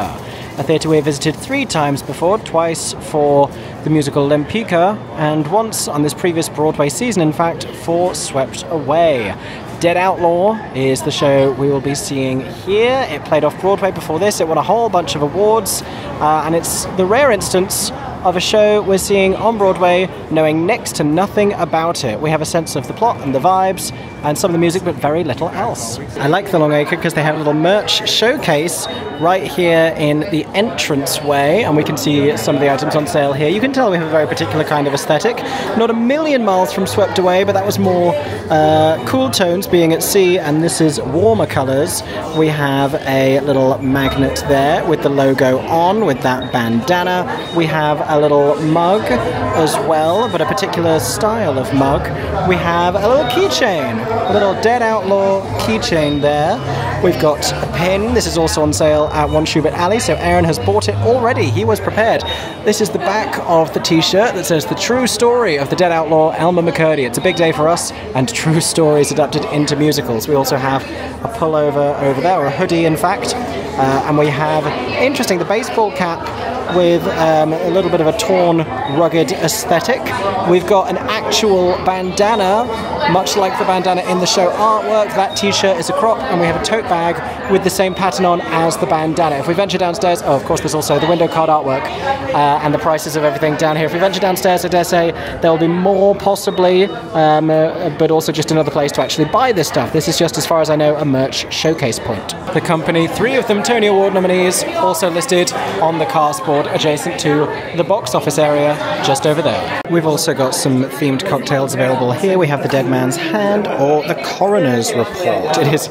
a theatre we have visited 3 times before, twice for the musical Lempicka, and once on this previous Broadway season, in fact, for Swept Away. Dead Outlaw is the show we will be seeing here. It played off Broadway before this, it won a whole bunch of awards, and it's the rare instance of a show we're seeing on Broadway knowing next to nothing about it. We have a sense of the plot and the vibes and some of the music, but very little else. I like the Longacre because they have a little merch showcase right here in the entranceway, and we can see some of the items on sale here. You can tell we have a very particular kind of aesthetic. Not a million miles from Swept Away, but that was more cool tones being at sea, and this is warmer colours. We have a little magnet there with the logo on, with that bandana. We have a little mug as well, but a particular style of mug. We have a little keychain, a little Dead Outlaw keychain there. We've got a pin. This is also on sale at One Schubert Alley, so Aeron has bought it already. He was prepared. This is the back of the t-shirt that says The True Story of the Dead Outlaw, Elmer McCurdy. It's a big day for us, and true stories adapted into musicals. We also have a pullover over there, or a hoodie in fact, and we have, interesting, the baseball cap with a little bit of a torn, rugged aesthetic. We've got an actual bandana, much like the bandana in the show artwork. That t-shirt is a crop, and we have a tote bag with the same pattern on as the bandana. If we venture downstairs, oh, of course, there's also the window card artwork and the prices of everything down here. If we venture downstairs, I dare say there will be more possibly, but also just another place to actually buy this stuff. This is just, as far as I know, a merch showcase point. The company, 3 of them Tony Award nominees, also listed on the cast board adjacent to the box office area just over there. We've also got some themed cocktails available here. We have the Dead Man's Hand, or the Coroner's Report. It is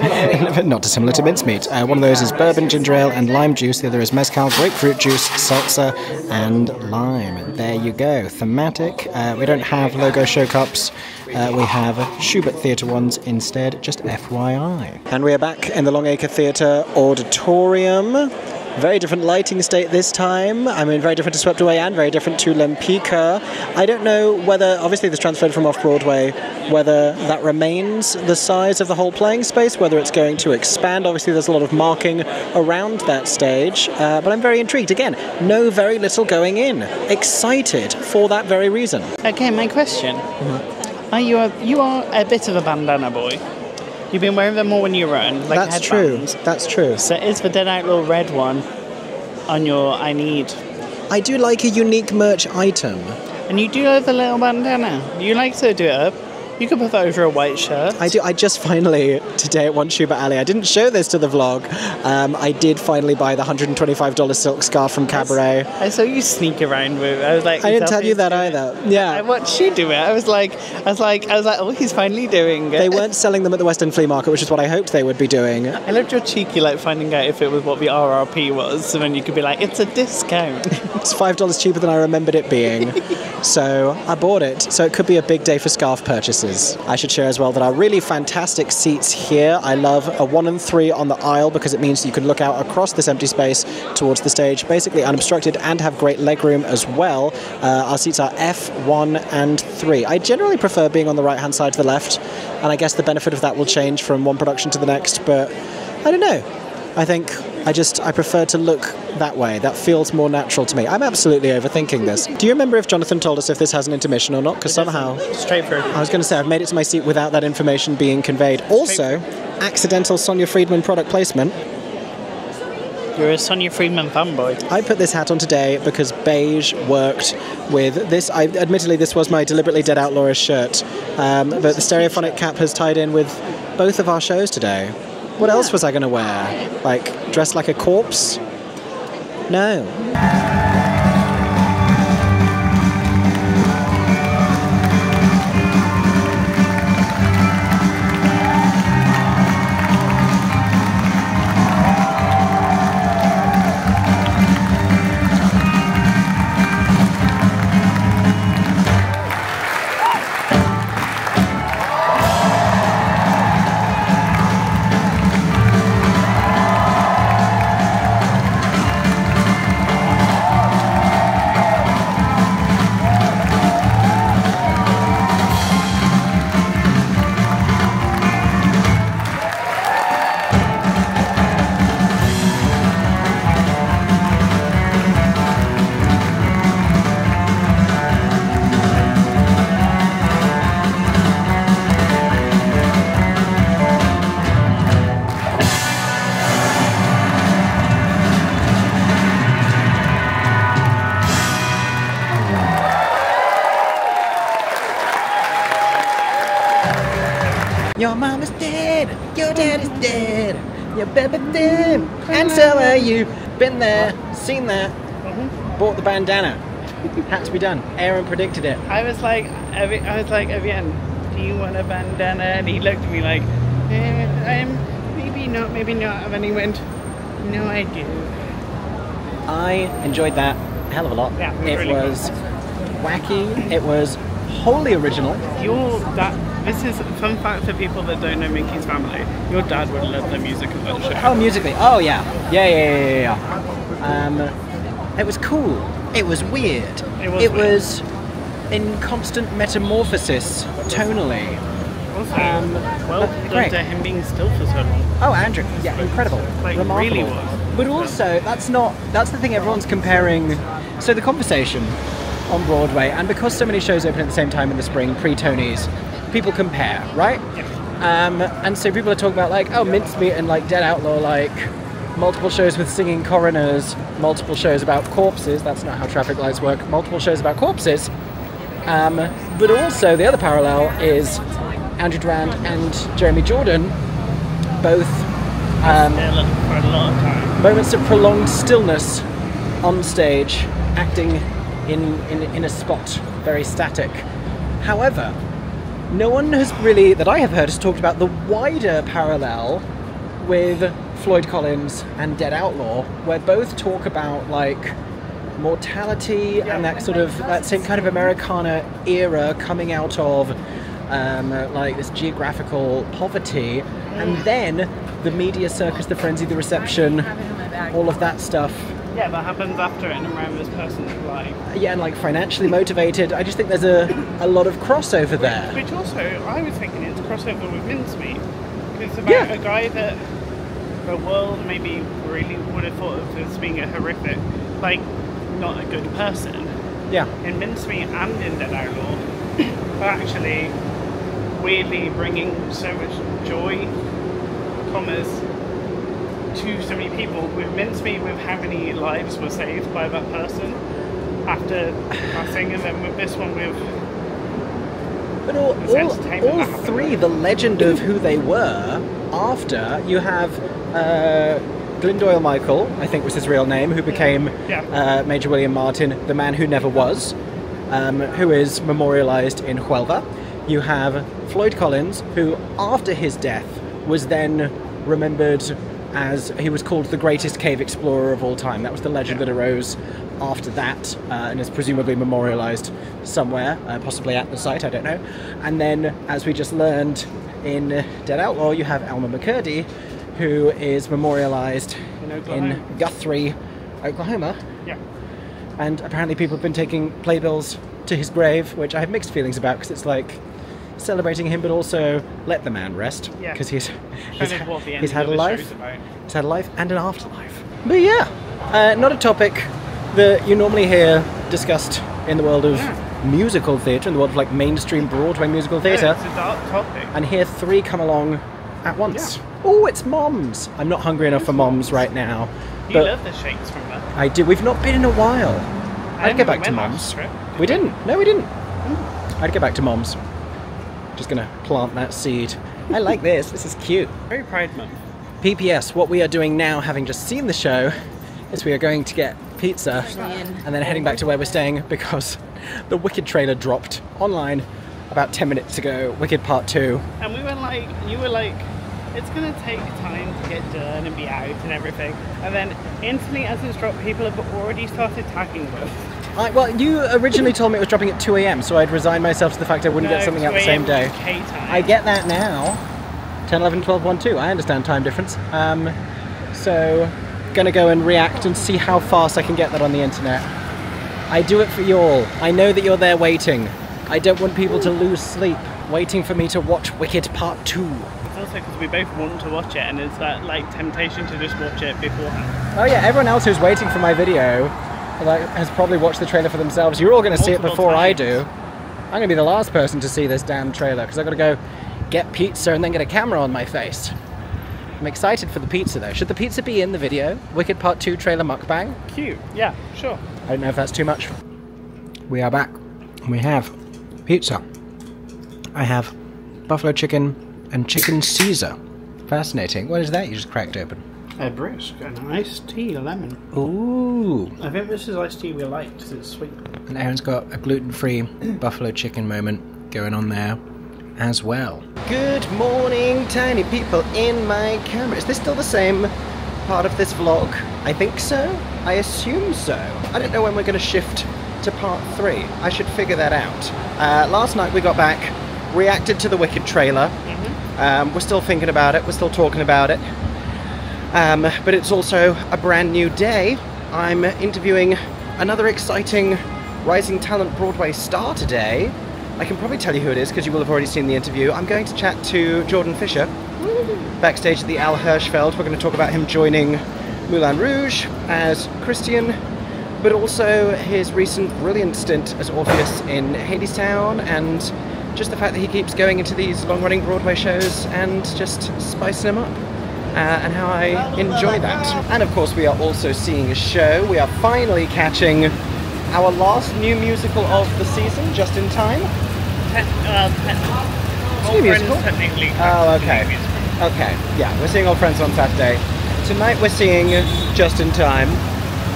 not dissimilar to mincemeat. One of those is bourbon, ginger ale, and lime juice. The other is mezcal, grapefruit juice, salsa, and lime. There you go. Thematic. We don't have logo show cups. We have Schubert Theatre ones instead, just FYI. And we are back in the Longacre Theatre Auditorium. Very different lighting state this time. I mean, very different to Swept Away and very different to Lempicka. I don't know whether, obviously this transferred from off-Broadway, whether that remains the size of the whole playing space, whether it's going to expand. Obviously there's a lot of marking around that stage, but I'm very intrigued. Again, know very little going in. Excited for that very reason. Okay, my question. You are a bit of a bandana boy. You've been wearing them more when you run, like That's true. headbands. That's true. So is the Dead Outlaw red one on your I need? I do like a unique merch item. And you do have a little bandana. You like to do it up. You could put that over a white shirt. I do. I just finally, today at One Schubert Alley, I didn't show this to the vlog, I did finally buy the $125 silk scarf from Cabaret. I saw you sneak around with it. I was like, I didn't tell you that either. Yeah. I watched you do it. I was like, oh, he's finally doing it. They weren't selling them at the West End Flea Market, which is what I hoped they would be doing. I loved your cheeky, like, finding out if it was what the RRP was, so then you could be like, it's a discount. It's $5 cheaper than I remembered it being. So I bought it. So it could be a big day for scarf purchases. I should share as well that our really fantastic seats here. I love a 1 and 3 on the aisle because it means you can look out across this empty space towards the stage, basically unobstructed, and have great legroom as well. Our seats are F, 1 and 3. I generally prefer being on the right-hand side to the left, and I guess the benefit of that will change from one production to the next, but I don't know. I think I prefer to look that way. That feels more natural to me. I'm absolutely overthinking this. Do you remember if Jonathan told us if this has an intermission or not? Because somehow... Straight through. I was going to say, I've made it to my seat without that information being conveyed. Also, accidental Sonia Friedman product placement. You're a Sonia Friedman fanboy. I put this hat on today because beige worked with this. Admittedly, this was my deliberately Dead Outlaw shirt, but the stereophonic cap has tied in with both of our shows today. What else was I going to wear? Like, dressed like a corpse? No. Your mama's dead, your dad is dead, your baby dead, and so are you. Been there, seen that, bought the bandana. Had to be done. Aeron predicted it. I was like, Evian, do you want a bandana? And he looked at me like, maybe not. And then he went, no, I do. I enjoyed that a hell of a lot. Yeah, it really was wacky. It was wholly original. This is a fun fact for people that don't know Mickey's family. Your dad would love the music of that show. Oh, musically. Oh, yeah. Yeah. It was cool. It was weird. It was in constant metamorphosis tonally. Also, well done to him being still for so long. Oh, Andrew. Yeah, incredible. Like, remarkable. really was. But also, that's the thing everyone's comparing. So the conversation on Broadway, and because so many shows open at the same time in the spring, pre-Tonys, people compare, right? Yeah. And so people are talking about like, oh, Mincemeat and like Dead Outlaw, like multiple shows with singing coroners, multiple shows about corpses. That's not how traffic lights work. Multiple shows about corpses. But also the other parallel is Andrew Durand and Jeremy Jordan, both For a long time. moments of prolonged stillness on stage, acting in a spot, very static. However, no one has really, that I have heard, has talked about the wider parallel with Floyd Collins and Dead Outlaw, where both talk about like mortality and that same kind of Americana era coming out of like this geographical poverty, and then the media circus, the frenzy, the reception, all of that stuff. Yeah, that happens after and around this person's life. Yeah, and like financially motivated. I just think there's a lot of crossover there. Which also, I was thinking it's crossover with Mincemeat. Because it's about a guy that the world maybe really would have thought of as being a horrific, like, not a good person. Yeah. In Mincemeat and in Dead Outlaw, but actually weirdly bringing so much joy, commas, to so many people. With Mincemeat, with how many lives were saved by that person after passing, and then with this one with... But all three, the legend of who they were, after, you have Glindoyle Michael, I think was his real name, who became Major William Martin, the man who never was, who is memorialised in Huelva. You have Floyd Collins, who after his death was then remembered as he was called the greatest cave explorer of all time. That was the legend that arose after that, and is presumably memorialized somewhere, possibly at the site, I don't know. And then, as we just learned in Dead Outlaw, you have Elmer McCurdy, who is memorialized in Guthrie, Oklahoma. Yeah. And apparently people have been taking playbills to his grave, which I have mixed feelings about, because it's like celebrating him, but also let the man rest, because he's had a life. He's had a life and an afterlife. But yeah, not a topic that you normally hear discussed in the world of musical theatre, in the world of like mainstream Broadway musical theatre. It's a dark topic. And here three come along at once. Oh, it's Moms! I'm not hungry enough for Moms right now. You love the shakes from that. I do. We've not been in a while. I'd get back to Moms. We didn't. No, we didn't. I'd get back to Moms. Just gonna plant that seed. I like this. This is cute. Very Pride Month. PPS, what we are doing now, having just seen the show, is we are going to get pizza and then heading back to where we're staying, because the Wicked trailer dropped online about 10 minutes ago. Wicked Part 2. And we were like, you were like, it's gonna take time to get done and be out and everything. And then instantly as it's dropped, people have already started tagging us. Well, you originally told me it was dropping at 2 AM, so I'd resigned myself to the fact I wouldn't get something out the same day. I get that now. 10, 11, 12, 1, 2. I understand time difference. So, gonna go and react and see how fast I can get that on the internet. I do it for you all. I know that you're there waiting. I don't want people to lose sleep waiting for me to watch Wicked Part 2. It's also because we both want to watch it, and it's that like temptation to just watch it beforehand. Oh yeah, everyone else who's waiting for my video has probably watched the trailer for themselves. You're all going to see it before I do. I'm going to be the last person to see this damn trailer, because I've got to go get pizza and then get a camera on my face. I'm excited for the pizza though. Should the pizza be in the video? Wicked Part 2 trailer mukbang? Cute, yeah, sure. I don't know if that's too much. We are back. We have pizza. I have buffalo chicken and chicken Caesar. Fascinating. What is that you just cracked open? A brisk, an iced tea, a lemon. Ooh. I think this is iced tea we like because it's sweet. And Aaron's got a gluten-free buffalo chicken moment going on there as well. Good morning, tiny people in my camera. Is this still the same part of this vlog? I think so. I assume so. I don't know when we're going to shift to part 3. I should figure that out. Last night we got back, reacted to the Wicked trailer. We're still thinking about it. We're still talking about it. But it's also a brand new day. I'm interviewing another exciting rising talent Broadway star today. I can probably tell you who it is because you will have already seen the interview. I'm going to chat to Jordan Fisher backstage at the Al Hirschfeld. We're going to talk about him joining Moulin Rouge as Christian, but also his recent brilliant stint as Orpheus in Hadestown, and just the fact that he keeps going into these long-running Broadway shows and just spicing them up. And how I enjoy that. And of course we are also seeing a show. We are finally catching our last new musical of the season, just in time. New musical? Oh, okay. Okay, yeah, we're seeing Old Friends on Saturday. Tonight we're seeing Just in Time.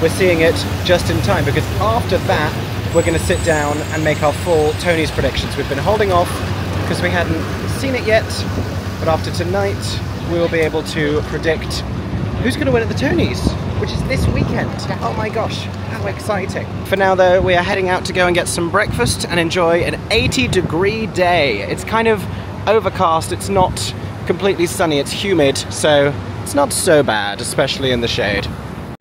We're seeing it just in time because after that we're going to sit down and make our full Tony's predictions. We've been holding off because we hadn't seen it yet, but after tonight we will be able to predict who's going to win at the Tonys, which is this weekend. Oh my gosh, how exciting. For now though, we are heading out to go and get some breakfast and enjoy an 80-degree day. It's kind of overcast, it's not completely sunny, it's humid, so it's not so bad, especially in the shade.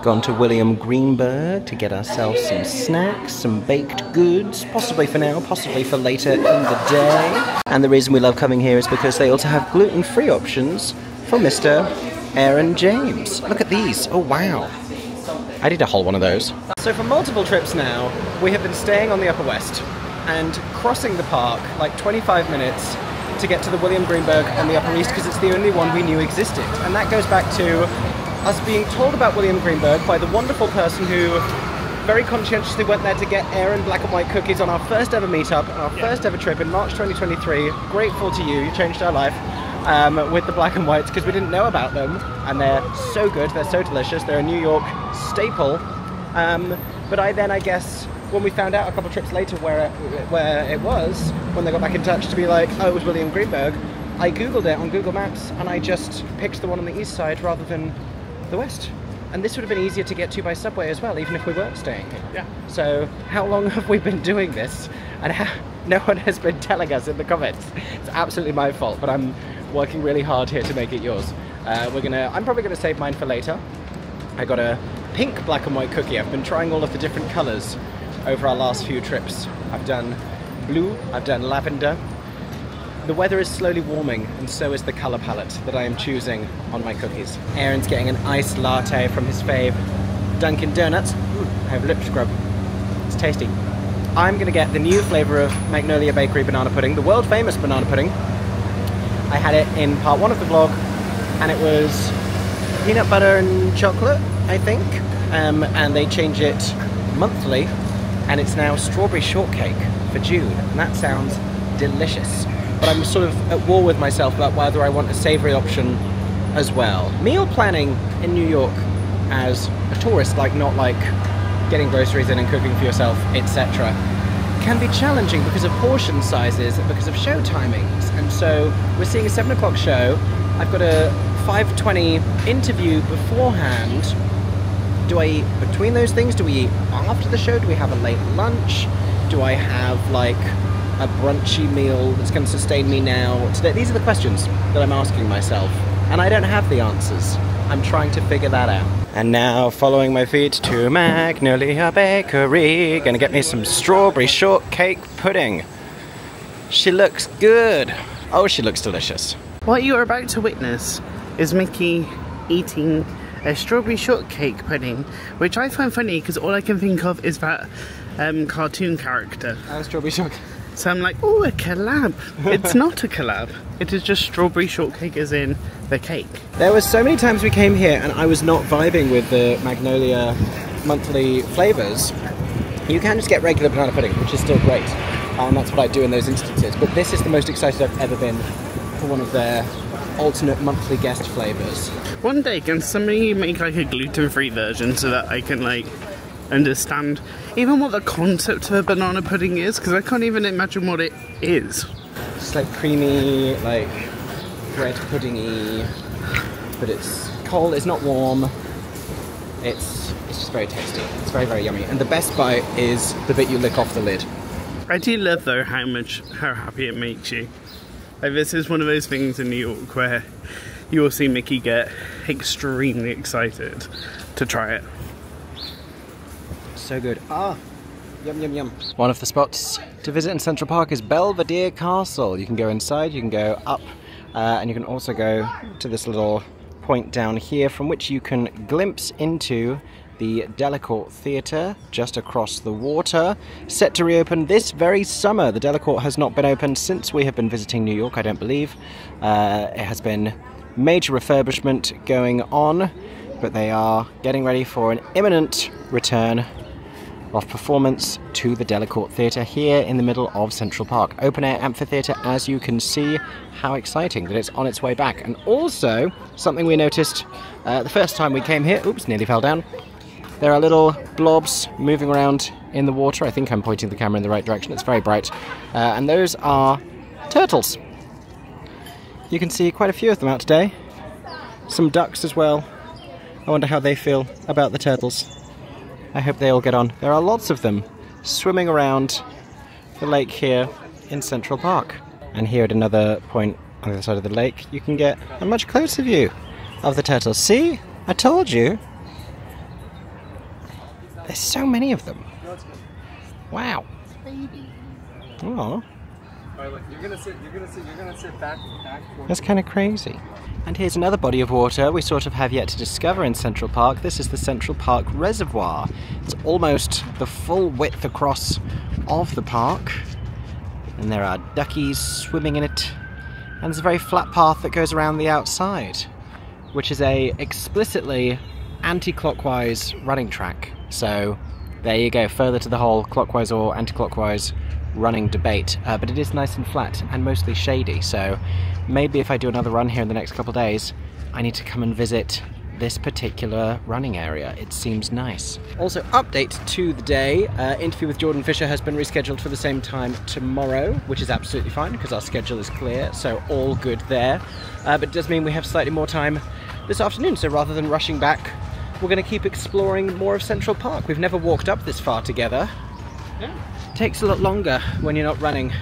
Gone to William Greenberg to get ourselves some snacks, some baked goods, possibly for now, possibly for later in the day. And the reason we love coming here is because they also have gluten-free options for Mr. Aeron James. Look at these. Oh, wow. I need a whole one of those. So for multiple trips now, we have been staying on the Upper West and crossing the park like 25 minutes to get to the William Greenberg on the Upper East because it's the only one we knew existed. And that goes back to us being told about William Greenberg by the wonderful person who very conscientiously went there to get Aeron black and white cookies on our first ever meetup, on our first ever trip in March 2023. Grateful to you changed our life with the black and whites because we didn't know about them, and they're so good, they're so delicious, they're a New York staple. But I guess, when we found out a couple of trips later where it was, when they got back in touch to be like, oh, it was William Greenberg, I googled it on Google Maps and I just picked the one on the east side rather than the west. And this would have been easier to get to by subway as well, even if we weren't staying here. Yeah. So how long have we been doing this? And no one has been telling us in the comments. It's absolutely my fault, but I'm working really hard here to make it yours. I'm probably gonna save mine for later. I got a pink black and white cookie. I've been trying all of the different colors over our last few trips. I've done blue, I've done lavender. The weather is slowly warming, and so is the color palette that I am choosing on my cookies. Aaron's getting an iced latte from his fave Dunkin' Donuts. Ooh, I have lip scrub. It's tasty. I'm gonna get the new flavor of Magnolia Bakery banana pudding, the world famous banana pudding. I had it in part 1 of the vlog, and it was peanut butter and chocolate, I think. And they change it monthly, and it's now strawberry shortcake for June, and that sounds delicious. But I'm sort of at war with myself about whether I want a savoury option as well. Meal planning in New York as a tourist, not like getting groceries in and cooking for yourself, etc., can be challenging because of portion sizes and because of show timings. And so we're seeing a 7 o'clock show. I've got a 5:20 interview beforehand. Do I eat between those things? Do we eat after the show? Do we have a late lunch? Do I have a brunchy meal that's going to sustain me now today? These are the questions that I'm asking myself, and I don't have the answers. I'm trying to figure that out. And now, following my feet to Magnolia Bakery, gonna get me some strawberry shortcake pudding. She looks good. Oh, she looks delicious. What you are about to witness is Mickey eating a strawberry shortcake pudding, which I find funny because all I can think of is that cartoon character. Strawberry shortcake. So I'm like, oh, a collab. It's not a collab. It is just strawberry shortcake as in the cake. There were so many times we came here and I was not vibing with the Magnolia monthly flavours. You can just get regular banana pudding, which is still great. And that's what I do in those instances. But this is the most excited I've ever been for one of their alternate monthly guest flavours. One day, can somebody make a gluten-free version so that I can understand even what the concept of a banana pudding is, because I can't even imagine what it is. It's creamy, bread puddingy, but it's cold, it's not warm. It's just very tasty. It's very, very yummy. And the best bite is the bit you lick off the lid. I do love though how happy it makes you. This is one of those things in New York where you will see Mickey get extremely excited to try it. So good. Ah, yum, yum, yum. One of the spots to visit in Central Park is Belvedere Castle. You can go inside, you can go up, and you can also go to this little point down here from which you can glimpse into the Delacorte Theatre just across the water, set to reopen this very summer. The Delacorte has not been opened since we have been visiting New York, I don't believe. It has been major refurbishment going on, but they are getting ready for an imminent return of performance to the Delacorte Theatre here in the middle of Central Park. Open air amphitheatre, as you can see. How exciting that it's on its way back. And also, something we noticed the first time we came here, oops, nearly fell down. There are little blobs moving around in the water. I think I'm pointing the camera in the right direction. It's very bright. And those are turtles. You can see quite a few of them out today. Some ducks as well. I wonder how they feel about the turtles. I hope they all get on. There are lots of them swimming around the lake here in Central Park. And here at another point on the other side of the lake, you can get a much closer view of the turtles. See? I told you. There's so many of them. Wow. Oh. You're gonna sit back. That's kind of crazy. And here's another body of water we sort of have yet to discover in Central Park. This is the Central Park Reservoir. It's almost the full width across of the park. And there are duckies swimming in it. And there's a very flat path that goes around the outside, which is a explicitly anti-clockwise running track. So there you go, further to the whole clockwise or anti-clockwise running debate. But it is nice and flat and mostly shady, so maybe if I do another run here in the next couple of days, I need to come and visit this particular running area. It seems nice. Also, update to the day. Interview with Jordan Fisher has been rescheduled for the same time tomorrow, which is absolutely fine because our schedule is clear, so all good there. But it does mean we have slightly more time this afternoon, so rather than rushing back, we're going to keep exploring more of Central Park. We've never walked up this far together. Yeah. It takes a lot longer when you're not running,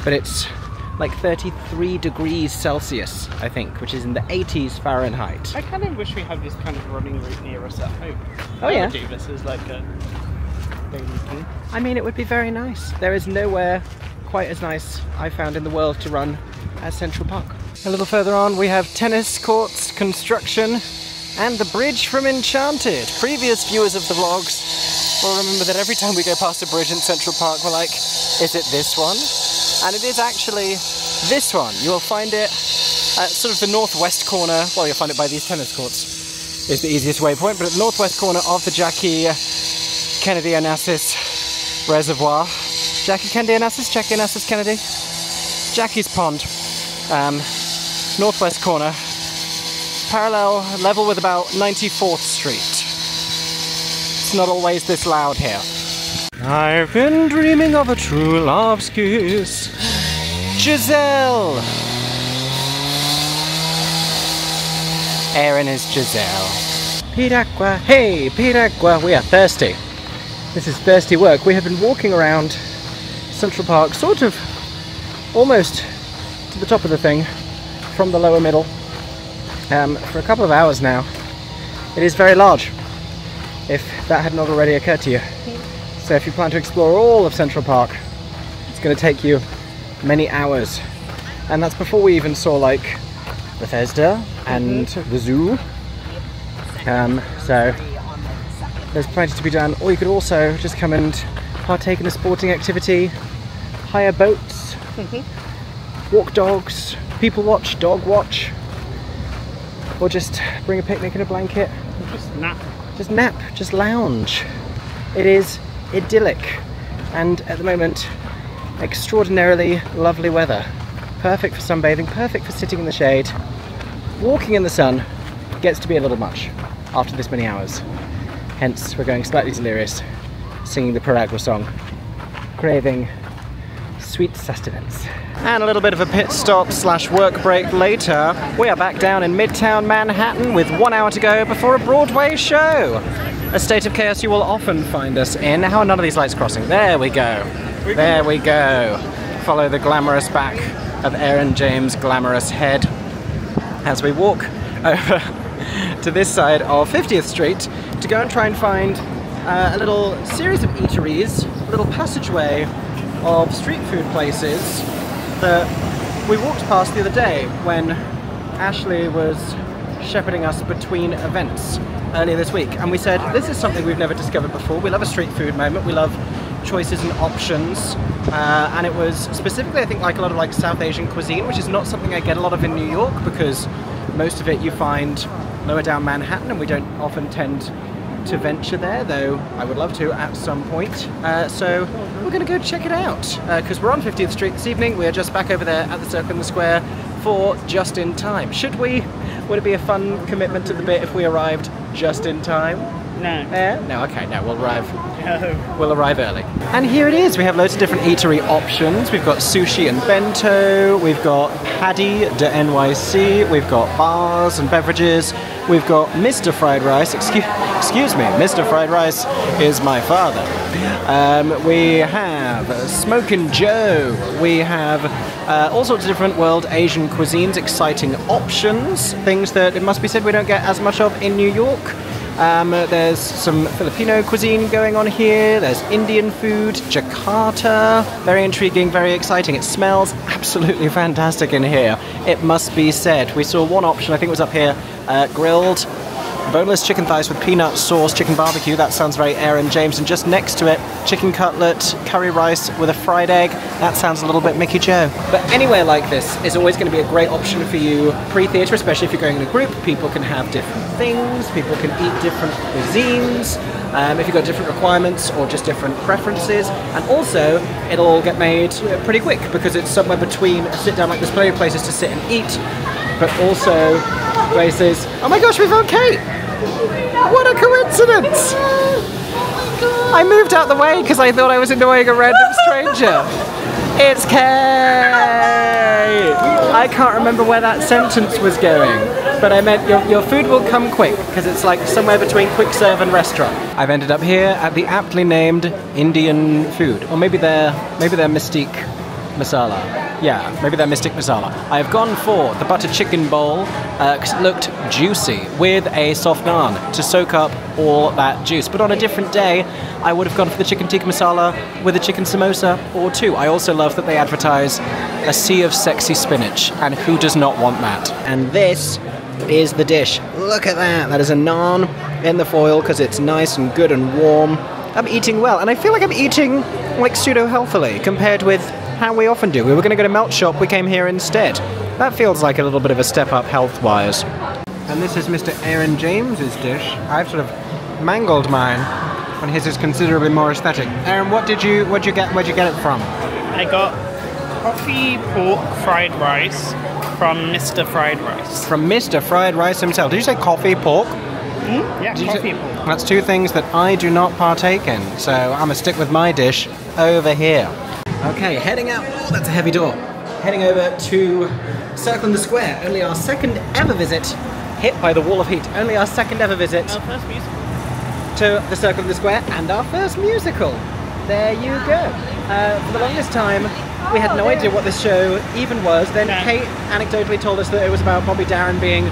but it's like 33 degrees Celsius, I think, which is in the 80s Fahrenheit. I kind of wish we had this kind of running route near us at home. Oh yeah? I would do this as like a daily thing. I mean, it would be very nice. There is nowhere quite as nice, I found, in the world to run as Central Park. A little further on, we have tennis courts, construction, and the bridge from Enchanted. Previous viewers of the vlogs will remember that every time we go past a bridge in Central Park, we're like, is it this one? And it is actually this one. You will find it at sort of the northwest corner. Well, you'll find it by these tennis courts, is the easiest waypoint, but at the northwest corner of the Jackie Kennedy Onassis Reservoir. Jackie Kennedy Onassis? Jackie Onassis Kennedy? Jackie's Pond. Northwest corner. Parallel level with about 94th Street. It's not always this loud here. I've been dreaming of a true love's kiss. Giselle! Aeron is Giselle. Piragua, hey, Piragua, we are thirsty. This is thirsty work. We have been walking around Central Park, sort of almost to the top of the thing, from the lower middle, for a couple of hours now. It is very large, if that had not already occurred to you. So if you plan to explore all of Central Park, it's going to take you many hours. And that's before we even saw like Bethesda and the zoo. So there's plenty to be done. Or you could also just come and partake in a sporting activity, hire boats, walk dogs, people watch, dog watch, or just bring a picnic and a blanket. Just nap. Just nap, just lounge. It is idyllic, and at the moment extraordinarily lovely weather. Perfect for sunbathing, perfect for sitting in the shade. Walking in the sun gets to be a little much after this many hours. Hence we're going slightly delirious, singing the Piragua song, craving sweet sustenance. And a little bit of a pit stop slash work break later, we are back down in Midtown Manhattan with 1 hour to go before a Broadway show. A state of chaos you will often find us in. How are none of these lights crossing? There we go. There we go. Follow the glamorous back of Aeron James' glamorous head as we walk over to this side of 50th Street to go and try and find a little series of eateries, a little passageway of street food places that we walked past the other day when Ashley was shepherding us between events earlier this week, and we said this is something we've never discovered before. We love a street food moment, we love choices and options, and it was specifically, I think, like a lot of like South Asian cuisine, which is not something I get a lot of in New York because most of it you find lower down Manhattan, and we don't often tend to venture there, though I would love to at some point. So we're going to go check it out because we're on 50th Street this evening. We're just back over there at the Circle in the Square for just in time. Should we? Would it be a fun commitment to the bit if we arrived just in time? No. No, okay, no, we'll arrive. No. We'll arrive early. And here it is. We have loads of different eatery options. We've got sushi and bento. We've got Paddy de NYC. We've got bars and beverages. We've got Mr. Fried Rice. Excuse me, Mr. Fried Rice is my father. We have Smokin' Joe. We have all sorts of different world Asian cuisines, exciting options, things that, it must be said, we don't get as much of in New York. There's some Filipino cuisine going on here, there's Indian food, Jakarta, very intriguing, very exciting. It smells absolutely fantastic in here, it must be said. We saw one option, I think it was up here, grilled boneless chicken thighs with peanut sauce, chicken barbecue, that sounds very Aeron James, and just next to it, chicken cutlet, curry rice with a fried egg, that sounds a little bit Mickey Jo. But anywhere like this is always going to be a great option for you pre-theatre, especially if you're going in a group. People can have different things, people can eat different cuisines, if you've got different requirements or just different preferences, and also it'll get made pretty quick because it's somewhere between a sit down, like there's plenty of places to sit and eat, but also Grace's. Oh my gosh, we found Kate! What a coincidence! I moved out the way because I thought I was annoying a random stranger. It's Kate! I can't remember where that sentence was going, but I meant your food will come quick because it's like somewhere between quick serve and restaurant. I've ended up here at the aptly named Indian food, or maybe they're Mystique Masala. Yeah, maybe they're Mystic Masala. I've gone for the butter chicken bowl because it looked juicy with a soft naan to soak up all that juice. But on a different day, I would have gone for the chicken tikka masala with a chicken samosa or two. I also love that they advertise a sea of sexy spinach, and who does not want that? And this is the dish. Look at that. That is a naan in the foil because it's nice and good and warm. I'm eating well, and I feel like I'm eating like pseudo-healthily compared with how we often do. We were going to go to Melt Shop, we came here instead. That feels like a little bit of a step up health-wise. And this is Mr. Aeron James's dish. I've sort of mangled mine, and his is considerably more aesthetic. Aeron, where'd you get it from? I got coffee pork fried rice from Mr. Fried Rice. From Mr. Fried Rice himself. Did you say coffee pork? Yeah, coffee pork. That's two things that I do not partake in, so I'm gonna stick with my dish over here. Okay, heading out. Oh, that's a heavy door. Heading over to Circle in the Square. Only our second ever visit. Hit by the wall of heat. Only our second ever visit. Our first musical. To the Circle in the Square, and our first musical. There you go. For the longest time, we had no idea what this show even was. Then Kate anecdotally told us that it was about Bobby Darin being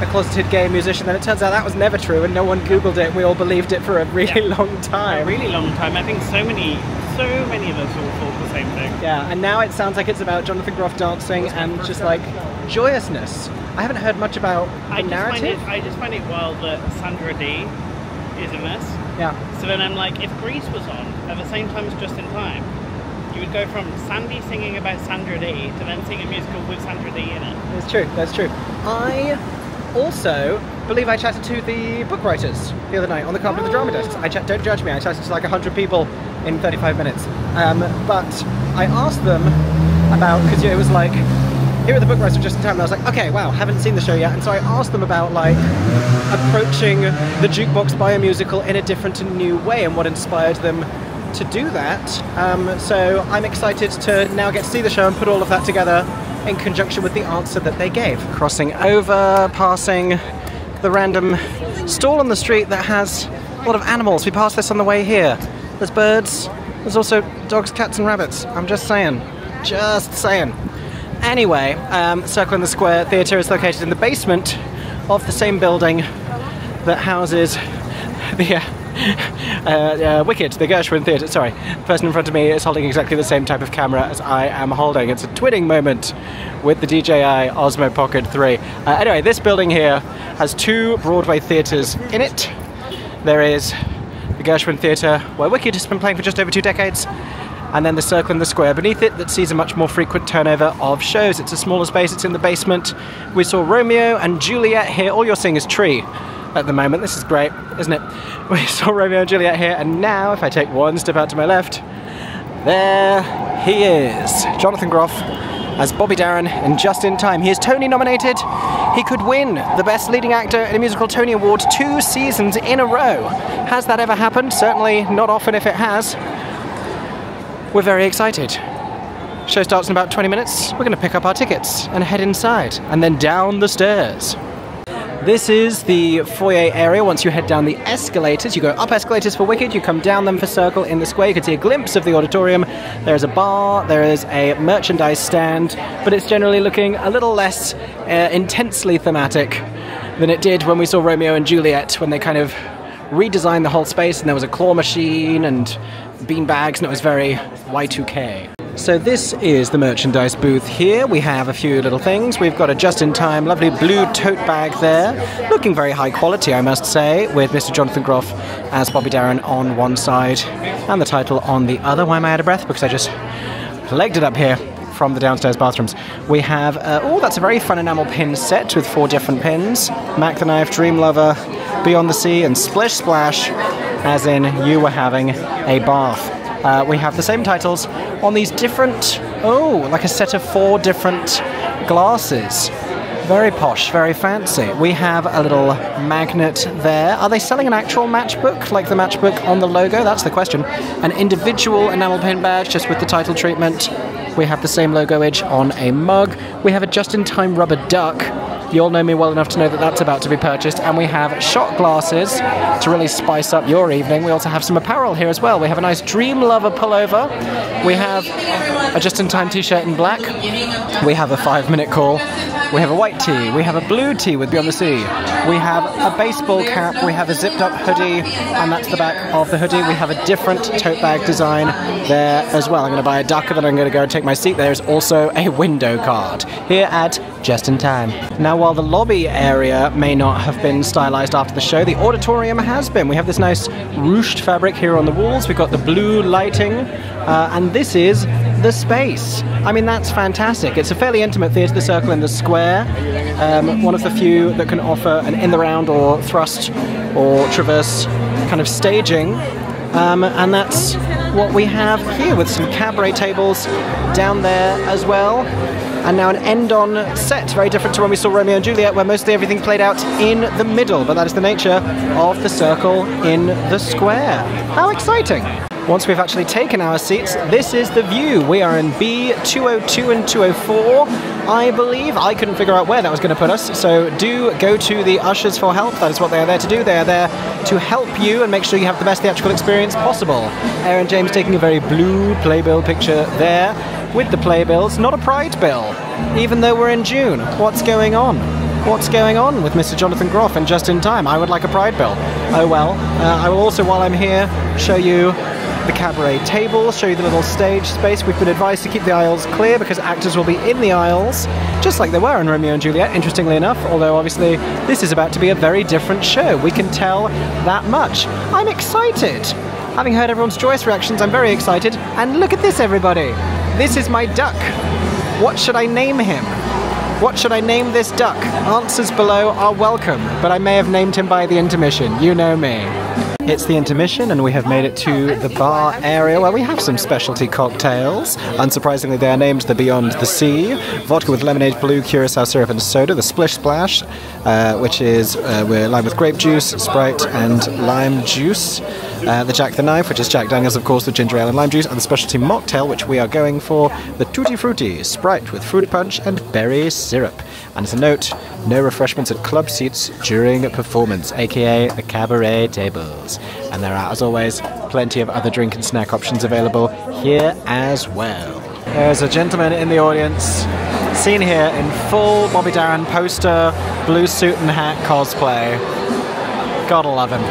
a closeted gay musician. Then it turns out that was never true, and no one Googled it. We all believed it for a really long time. A really long time. I think so many of us all thought the same thing. Yeah, and now it sounds like it's about Jonathan Groff dancing and just like joyousness. I haven't heard much about the narrative. I just find it wild that Sandra Dee is in this. Yeah. So then I'm like, if Grease was on at the same time as Just in Time, you would go from Sandy singing about Sandra Dee to then sing a musical with Sandra Dee in it. It's true, that's true. I also believe I chatted to the book writers the other night on the carpet of the drama desks. Don't judge me, I chatted to like 100 people in 35 minutes. But I asked them about, because it was like, here are the book writers of Just in Time, and I was like, okay, wow, haven't seen the show yet. And so I asked them about like approaching the jukebox biomusical in a different and new way and what inspired them to do that. So I'm excited to now get to see the show and put all of that together in conjunction with the answer that they gave. Crossing over, passing the random stall on the street that has a lot of animals. We passed this on the way here. There's birds, there's also dogs, cats and rabbits. I'm just saying. Just saying. Anyway, Circle in the Square Theatre is located in the basement of the same building that houses the Wicked, the Gershwin Theatre. Sorry, the person in front of me is holding exactly the same type of camera as I am holding. It's a twinning moment with the DJI Osmo Pocket 3. Anyway, this building here has two Broadway theatres in it. There is the Gershwin Theatre, where Wicked has been playing for just over 2 decades, and then the Circle in the Square beneath it that sees a much more frequent turnover of shows. It's a smaller space, it's in the basement. We saw Romeo and Juliet here. All you're seeing is tree at the moment. This is great, isn't it? We saw Romeo and Juliet here, and now if I take one step out to my left, there he is. Jonathan Groff as Bobby Darin in Just in Time. He is Tony nominated. He could win the Best Leading Actor in a Musical Tony Award 2 seasons in a row. Has that ever happened? Certainly not often if it has. We're very excited. Show starts in about 20 minutes. We're going to pick up our tickets and head inside, and then down the stairs. This is the foyer area. Once you head down the escalators, you go up escalators for Wicked, you come down them for Circle in the Square. You can see a glimpse of the auditorium. There is a bar, there is a merchandise stand, but it's generally looking a little less intensely thematic than it did when we saw Romeo and Juliet, when they kind of redesigned the whole space and there was a claw machine and beanbags, and it was very Y2K. So this is the merchandise booth here. We have a few little things. We've got a just-in-time lovely blue tote bag there, looking very high quality, I must say, with Mr. Jonathan Groff as Bobby Darin on one side and the title on the other. Why am I out of breath? Because I just legged it up here from the downstairs bathrooms. We have, oh, that's a very fun enamel pin set with 4 different pins. Mac the Knife, Dream Lover, Beyond the Sea, and Splish Splash, as in you were having a bath. We have the same titles on these different, oh, like a set of 4 different glasses. Very posh, very fancy. We have a little magnet there. Are they selling an actual matchbook, like the matchbook on the logo? That's the question. An individual enamel pin badge, just with the title treatment. We have the same logo edge on a mug. We have a just-in-time rubber duck. You all know me well enough to know that that's about to be purchased. And we have shot glasses to really spice up your evening. We also have some apparel here as well. We have a nice Dream Lover pullover. We have a just-in-time t-shirt in black. We have a 5-minute call. We have a white tee. We have a blue tee with Beyond the Sea. We have a baseball cap. We have a zipped-up hoodie, and that's the back of the hoodie. We have a different tote bag design there as well. I'm going to buy a duck, and then I'm going to go and take my seat. There's also a window card here at Just in Time. Now, while the lobby area may not have been stylized after the show, the auditorium has been. We have this nice ruched fabric here on the walls. We've got the blue lighting, and this is the space. I mean, that's fantastic. It's a fairly intimate theatre, the Circle in the Square. One of the few that can offer an in-the-round or thrust or traverse kind of staging. And that's what we have here, with some cabaret tables down there as well. And now an end-on set, very different to when we saw Romeo and Juliet, where mostly everything played out in the middle, but that is the nature of the Circle in the Square. How exciting! Once we've actually taken our seats, this is the view. We are in B202 and 204, I believe. I couldn't figure out where that was going to put us, so do go to the ushers for help. That is what they are there to do. They are there to help you and make sure you have the best theatrical experience possible. Aeron James taking a very blue playbill picture there with the playbills. Not a pride bill, even though we're in June. What's going on? What's going on with Mr. Jonathan Groff and Just in Time? I would like a pride bill. Oh well. I will also, while I'm here, show you the cabaret table, show you the little stage space. We've been advised to keep the aisles clear because actors will be in the aisles, just like they were in Romeo and Juliet, interestingly enough, although obviously this is about to be a very different show. We can tell that much. I'm excited. Having heard everyone's joyous reactions, I'm very excited. And look at this, everybody. This is my duck. What should I name him? What should I name this duck? Answers below are welcome, but I may have named him by the intermission. You know me. It's the intermission, and we have made it to the bar area where we have some specialty cocktails. Unsurprisingly, they are named the Beyond the Sea. Vodka with lemonade, blue, curacao syrup, and soda. The Splish Splash, which is we're lined with grape juice, Sprite, and lime juice. The Jack the Knife, which is Jack Daniels, of course, with ginger ale and lime juice. And the specialty mocktail, which we are going for, the Tutti Frutti, Sprite with fruit punch and berry syrup. And as a note, no refreshments at club seats during performance, aka the cabaret tables. And there are, as always, plenty of other drink and snack options available here as well. There's a gentleman in the audience, seen here in full Bobby Darin poster, blue suit and hat cosplay. Gotta love him.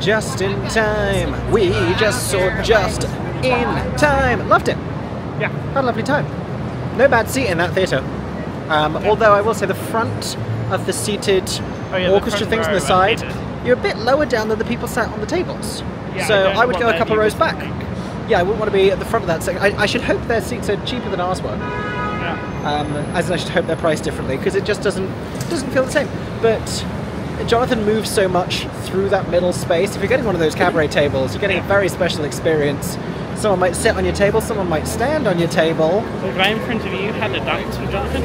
Just in time. We just saw Just in Time. Loved it. Yeah. Had a lovely time. No bad seat in that theatre. Although I will say the front of the seated orchestra things on the side, you're a bit lower down than the people sat on the tables. Yeah, so I would go a couple rows back. Think. Yeah, I wouldn't want to be at the front of that section. I should hope their seats are cheaper than ours were. Yeah. As in I should hope they're priced differently, because it just doesn't feel the same. But Jonathan moves so much through that middle space. If you're getting one of those cabaret tables, you're getting a very special experience. Someone might sit on your table, someone might stand on your table. The guy in front of you had a dance with Jonathan.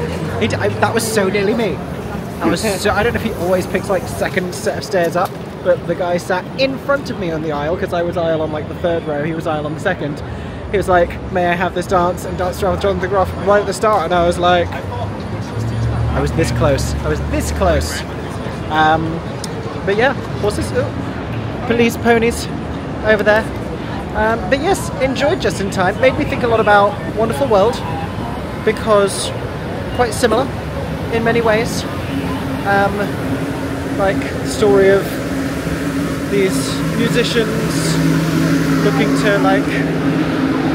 That was so nearly me. I don't know if he always picks like second set of stairs up, but the guy sat in front of me on the aisle, because I was aisle on like the third row, he was aisle on the second. He was like, "May I have this dance?" and danced around with Jonathan Groff right at the start, and I was like, I was this close. But yeah, horses, police ponies over there. But yes, enjoyed Just in Time. Made me think a lot about Wonderful World, because quite similar in many ways. Like the story of these musicians looking to like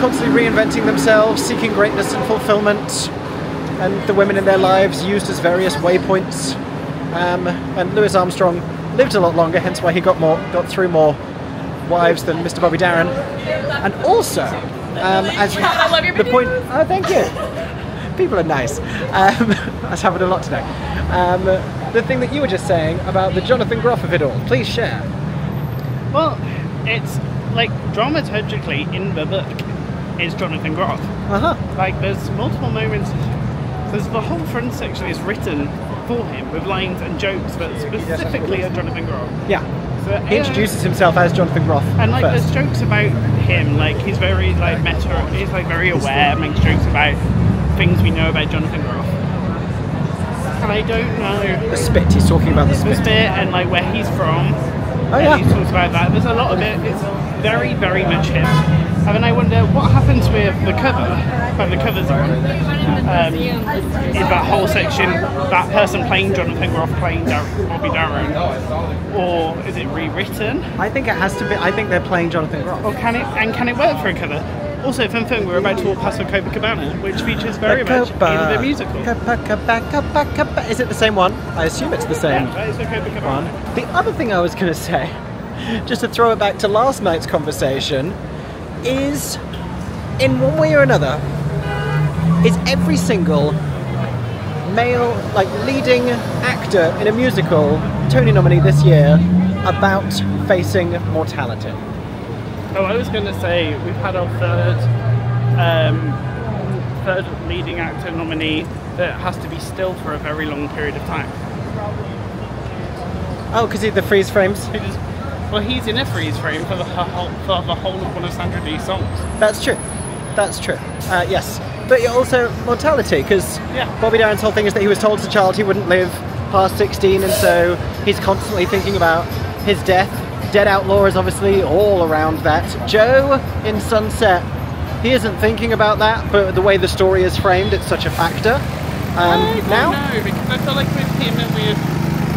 constantly reinventing themselves, seeking greatness and fulfillment, and the women in their lives used as various waypoints. And Louis Armstrong lived a lot longer, hence why he got through more wives than Mr. Bobby Darin. And also, as I love your the point, oh thank you. People are nice. I was having a lot today. The thing that you were just saying about the Jonathan Groff of it all, please share. Well, it's like dramaturgically in the book is Jonathan Groff. Like there's multiple moments. There's the whole front section is written for him with lines and jokes, but specifically of Jonathan Groff. Yeah. So, he introduces himself as Jonathan Groff. And like first. there's jokes about him, like he's very like meta, he's like very aware, makes jokes about things we know about Jonathan Groff. And I don't know. The spit, he's talking about the spit. The spit and like where he's from. Oh yeah. He talks about that. There's a lot of it. It's very, very much him. And then I wonder what happens with the cover, when the cover's on. Is that whole section, that person playing Jonathan Groff playing Bobby Darin, or is it rewritten? I think it has to be. I think they're playing Jonathan Groff. Or can it work for a cover? Also, fun thing, we're about to walk past the Copacabana, which features very much in the musical. Is it the same one? I assume it's the same Yeah, that is the Copacabana one. The other thing I was going to say, just to throw it back to last night's conversation, is, in one way or another, is every single male, like, leading actor in a musical, Tony nominee this year, about facing mortality. Oh, I was going to say, we've had our third leading actor nominee that has to be still for a very long period of time. Oh, because the freeze frames? Well, he's in a freeze frame for the whole of one of Sandra Dee's songs. That's true. That's true. Yes. But also mortality, because Bobby Darin's whole thing is that he was told as a child he wouldn't live past 16, and so he's constantly thinking about his death. Dead Outlaw is obviously all around that. Joe in Sunset, he isn't thinking about that, but the way the story is framed, it's such a factor. I don't know, because I feel like with him and with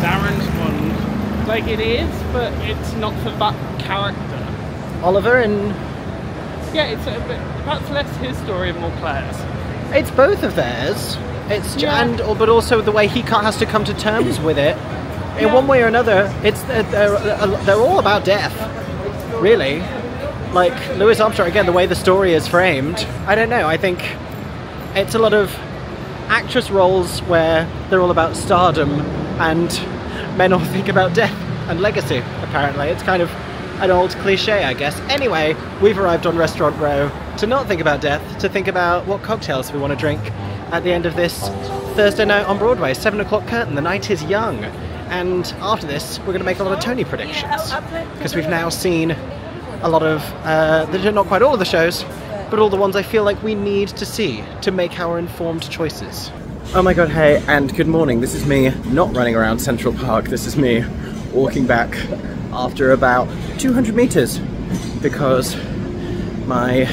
Darren's one, like it is, but it's not for that character. Oliver and... Yeah, it's a bit, that's less his story and more Claire's. It's both of theirs. It's but also the way he has to come to terms with it. In one way or another, it's they're all about death, really. Like Louis Armstrong, again, the way the story is framed. I don't know. I think it's a lot of actress roles where they're all about stardom, and men all think about death and legacy. Apparently, it's kind of an old cliche, I guess. Anyway, we've arrived on Restaurant Row to not think about death, to think about what cocktails we want to drink at the end of this Thursday night on Broadway. 7 o'clock curtain, the night is young. And after this, we're going to make a lot of Tony predictions, because we've now seen a lot of, not quite all of the shows, but all the ones I feel like we need to see to make our informed choices. Oh my god, hey, and good morning. This is me not running around Central Park. This is me walking back after about 200 meters, because my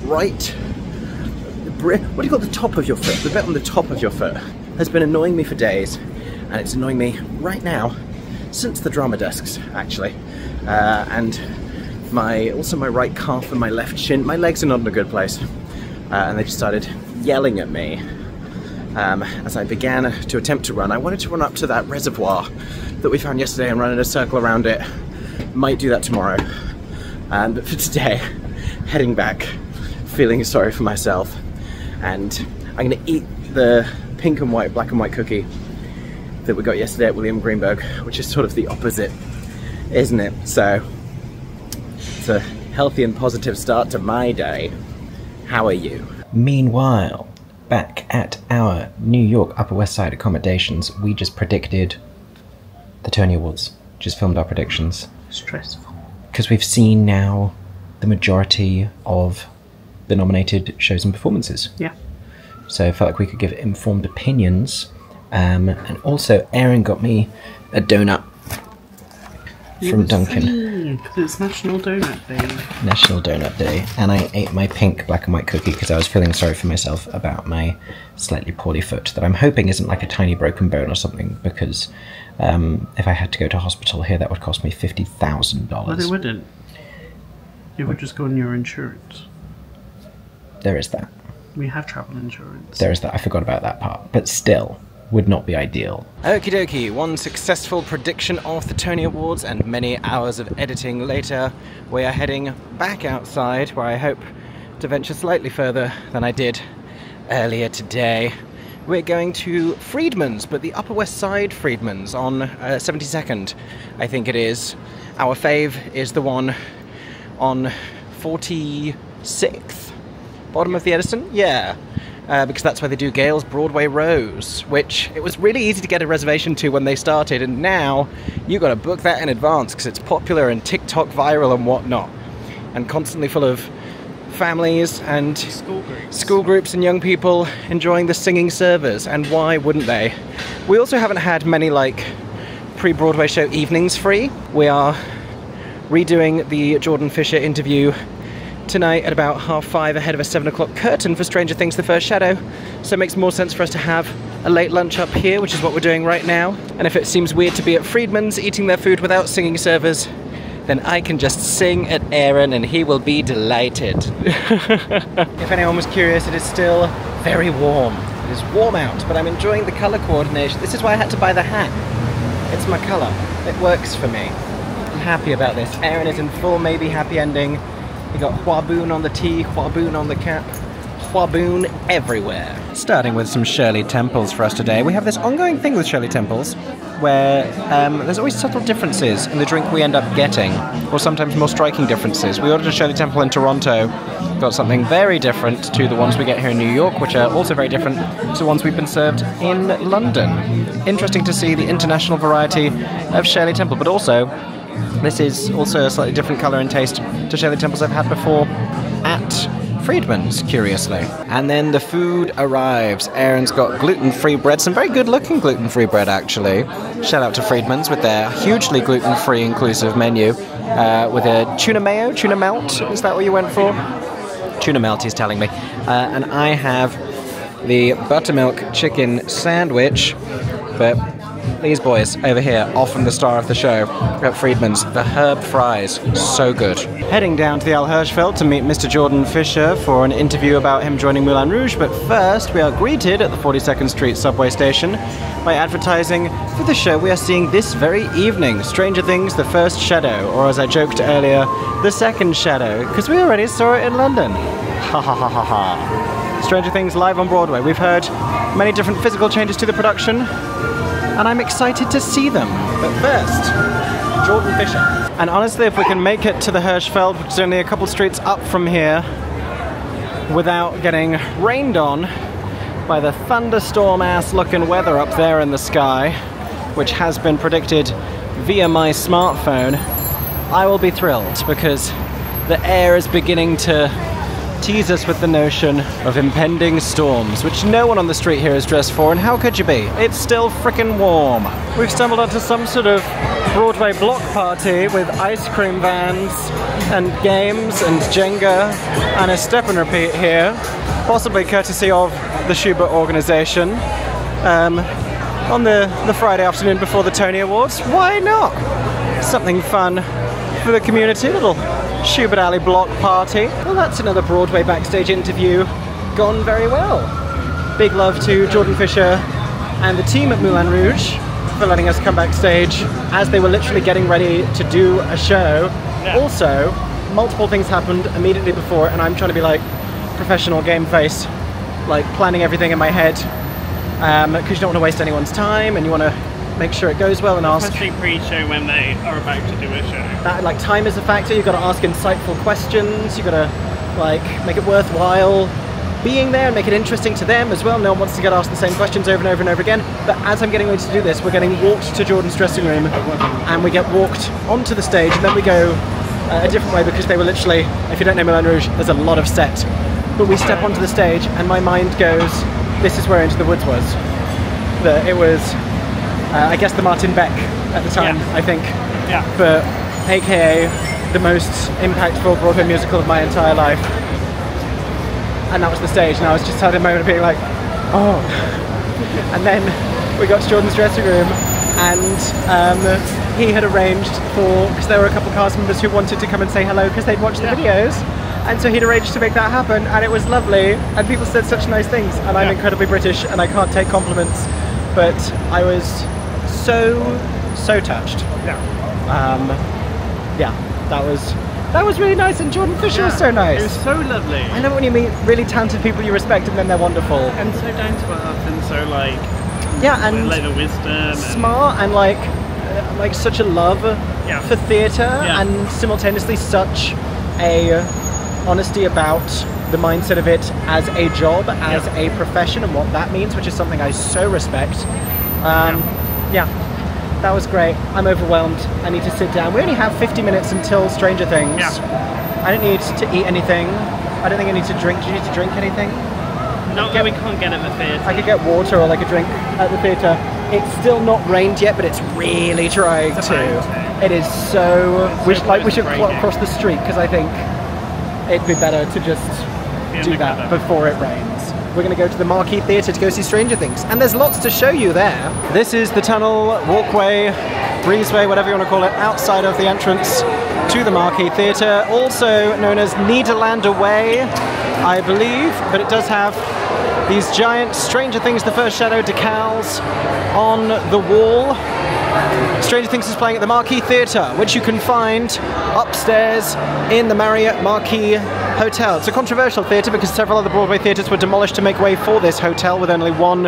right, what do you call the top of your foot? The bit on the top of your foot has been annoying me for days, and it's annoying me right now since the drama desks, actually. And also my right calf and my left shin, my legs are not in a good place, and they just started yelling at me as I began to attempt to run. I wanted to run up to that reservoir that we found yesterday and run in a circle around it. Might do that tomorrow, but for today, heading back, feeling sorry for myself, and I'm going to eat the pink and white, black and white cookie that we got yesterday at William Greenberg, which is sort of the opposite, isn't it? So it's a healthy and positive start to my day. How are you? Meanwhile, back at our New York Upper West Side accommodations, we just predicted the Tony Awards. Just filmed our predictions. Stressful. Because we've seen now the majority of the nominated shows and performances. Yeah. So I felt like we could give informed opinions. And also, Aeron got me a donut from Dunkin'. It's National Donut Day. National Donut Day. And I ate my pink black and white cookie because I was feeling sorry for myself about my slightly poorly foot that I'm hoping isn't like a tiny broken bone or something, because if I had to go to hospital here, that would cost me $50,000. Well, it wouldn't. It would just go on your insurance. There is that. We have travel insurance. There is that. I forgot about that part. But still, would not be ideal. Okie dokie, one successful prediction of the Tony Awards and many hours of editing later, we are heading back outside, where I hope to venture slightly further than I did earlier today. We're going to Friedman's, but the Upper West Side Friedman's on 72nd, I think it is. Our fave is the one on 46th, bottom of the Edison? Yeah. Because that's where they do Gale's Broadway Rose, which it was really easy to get a reservation to when they started, and now you got to book that in advance because it's popular and TikTok viral and whatnot, and constantly full of families and school groups and young people enjoying the singing servers, and why wouldn't they? We also haven't had many like pre-Broadway show evenings free. We are redoing the Jordan Fisher interview tonight at about 5:30 ahead of a 7 o'clock curtain for Stranger Things The First Shadow, so it makes more sense for us to have a late lunch up here, which is what we're doing right now. And if it seems weird to be at Friedman's eating their food without singing servers, then I can just sing at Aeron and he will be delighted. If anyone was curious, it is still very warm. It is warm out, but I'm enjoying the colour coordination. This is why I had to buy the hat. It's my colour. It works for me. I'm happy about this. Aeron is in full maybe happy ending. We got Huaboon on the tee, Huaboon on the cap, Huaboon everywhere. Starting with some Shirley Temples for us today. We have this ongoing thing with Shirley Temples where there's always subtle differences in the drink we end up getting, or sometimes more striking differences. We ordered a Shirley Temple in Toronto, got something very different to the ones we get here in New York, which are also very different to the ones we've been served in London. Interesting to see the international variety of Shirley Temple, but also This is also a slightly different colour and taste to Shirley Temples I've had before at Friedman's, curiously. And then the food arrives. Aeron's got gluten-free bread, some very good-looking gluten-free bread, actually. Shout out to Friedman's with their hugely gluten-free inclusive menu, with a tuna mayo, tuna melt. Is that what you went for? Tuna melt, he's telling me. And I have the buttermilk chicken sandwich, but these boys over here, often the star of the show at Friedman's, the herb fries, so good. Heading down to the Al Hirschfeld to meet Mr. Jordan Fisher for an interview about him joining Moulin Rouge, but first we are greeted at the 42nd Street subway station by advertising for the show we are seeing this very evening, Stranger Things, The First Shadow, or as I joked earlier, The Second Shadow, because we already saw it in London. Ha ha ha ha ha. Stranger Things live on Broadway. We've heard many different physical changes to the production, and I'm excited to see them. But first, Jordan Fisher. And honestly, if we can make it to the Hirschfeld, which is only a couple streets up from here, without getting rained on by the thunderstorm-ass looking weather up there in the sky, which has been predicted via my smartphone, I will be thrilled, because the air is beginning to tease us with the notion of impending storms, which no one on the street here is dressed for, and how could you be? It's still frickin' warm. We've stumbled onto some sort of Broadway block party with ice cream vans and games and Jenga and a step and repeat here, possibly courtesy of the Schubert organization, on the Friday afternoon before the Tony Awards. Why not? Something fun for the community, little Schubert Alley block party. Well, that's another Broadway backstage interview gone very well. Big love to Jordan Fisher and the team at Moulin Rouge for letting us come backstage as they were literally getting ready to do a show. Yeah. Also, multiple things happened immediately before, and I'm trying to be like professional game face, like planning everything in my head, because you don't want to waste anyone's time and you want to make sure it goes well and ask. Especially pre-show when they are about to do a show. That, like, time is a factor. You've got to ask insightful questions. You've got to, like, make it worthwhile being there and make it interesting to them as well. No one wants to get asked the same questions over and over and over again. But as I'm getting ready to do this, we're getting walked to Jordan's dressing room, and we get walked onto the stage, and then we go a different way, because they were literally, if you don't know Moulin Rouge, there's a lot of set. But we step onto the stage, and my mind goes, this is where Into the Woods was. That it was, I guess, the Martin Beck at the time, I think. Yeah. But AKA the most impactful Broadway musical of my entire life. And that was the stage, and I was just had a moment of being like, oh. And then we got to Jordan's dressing room, and he had arranged for, because there were a couple of cast members who wanted to come and say hello because they'd watched the videos, and so he'd arranged to make that happen, and it was lovely, and people said such nice things, and I'm incredibly British, and I can't take compliments, but I was so touched. That was really nice, and Jordan Fisher was so nice. It was so lovely. I love it when you meet really talented people you respect and then they're wonderful. And so down to earth, and so like, and like the wisdom, smart, and like such a love for theatre, and simultaneously such a honesty about the mindset of it as a job, as a profession, and what that means, which is something I so respect. That was great. I'm overwhelmed. I need to sit down. We only have 50 minutes until Stranger Things. I don't need to eat anything. I don't think I need to drink. Do you need to drink anything? No, we can't get at the theatre. I could get water or like a drink at the theatre. It's still not rained yet, but it's really trying to. It is so... We should cross the street, because I think it'd be better to just do that before it rains. We're going to go to the Marquee Theatre to go see Stranger Things, and there's lots to show you there. This is the tunnel, walkway, breezeway, whatever you want to call it, outside of the entrance to the Marquee Theatre, also known as Nederlander Way, I believe, but it does have these giant Stranger Things The First Shadow decals on the wall. Stranger Things is playing at the Marquee Theatre, which you can find upstairs in the Marriott Marquis Hotel. It's a controversial theatre because several other Broadway theatres were demolished to make way for this hotel, with only one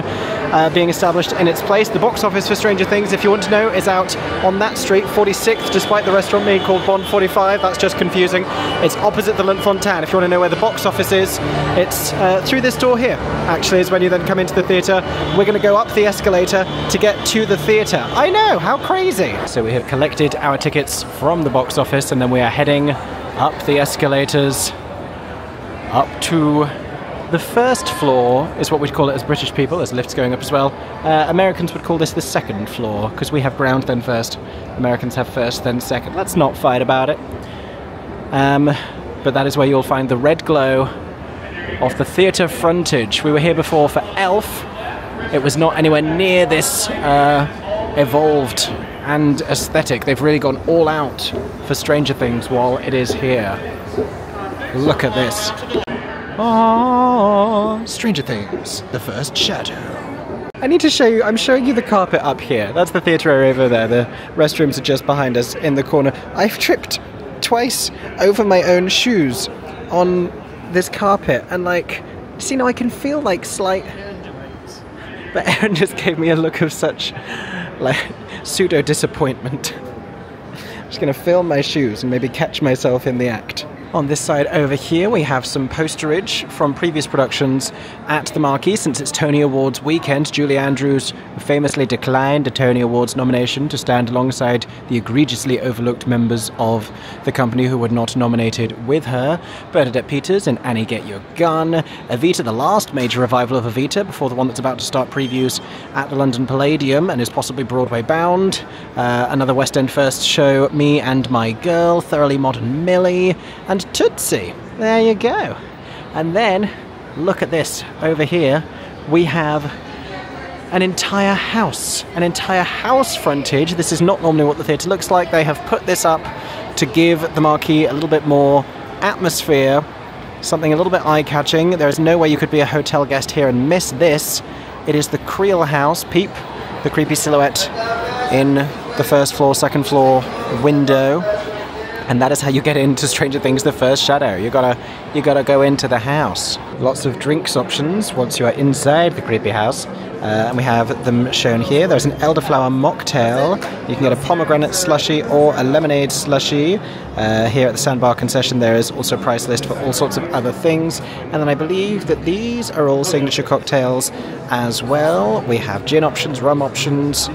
being established in its place. The box office for Stranger Things, if you want to know, is out on that street, 46th, despite the restaurant being called Bond 45. That's just confusing. It's opposite the Lunt-Fontanne. If you want to know where the box office is, it's through this door here, actually, is when you then come into the theatre. We're going to go up the escalator to get to the theatre. I know, how crazy! So we have collected our tickets from the box office, and then we are heading up the escalators up to the first floor, is what we'd call it as British people. There's lifts going up as well. Americans would call this the second floor, because we have ground then first. Americans have first then second. Let's not fight about it. But that is where you'll find the red glow of the theatre frontage. We were here before for Elf. It was not anywhere near this evolved and aesthetic. They've really gone all out for Stranger Things while it is here. Look at this. Oh, Stranger Things, the first shadow. I need to show you, I'm showing you the carpet up here. That's the theatre area over there. The restrooms are just behind us in the corner. I've tripped twice over my own shoes on this carpet, and like, see, now I can feel like slight... But Aeron just gave me a look of such, like, pseudo-disappointment. I'm just going to film my shoes and maybe catch myself in the act. On this side over here we have some posterage from previous productions at the Marquee. Since it's Tony Awards weekend, Julie Andrews famously declined a Tony Awards nomination to stand alongside the egregiously overlooked members of the company who were not nominated with her. Bernadette Peters in Annie Get Your Gun, Evita, the last major revival of Evita before the one that's about to start previews at the London Palladium and is possibly Broadway bound, another West End first show, Me and My Girl, Thoroughly Modern Millie, and Tootsie. There you go. And then, look at this. Over here, we have an entire house frontage. This is not normally what the theatre looks like. They have put this up to give the Marquee a little bit more atmosphere, something a little bit eye-catching. There is no way you could be a hotel guest here and miss this. It is the Creel House. Peep the creepy silhouette in the first floor, second floor window. And that is how you get into Stranger Things, the first shadow. You gotta go into the house. Lots of drinks options once you are inside the creepy house. And we have them shown here. There's an elderflower mocktail. You can get a pomegranate slushy or a lemonade slushy. Here at the Sandbar concession there is also a price list for all sorts of other things. And then I believe that these are all signature cocktails as well. We have gin options, rum options,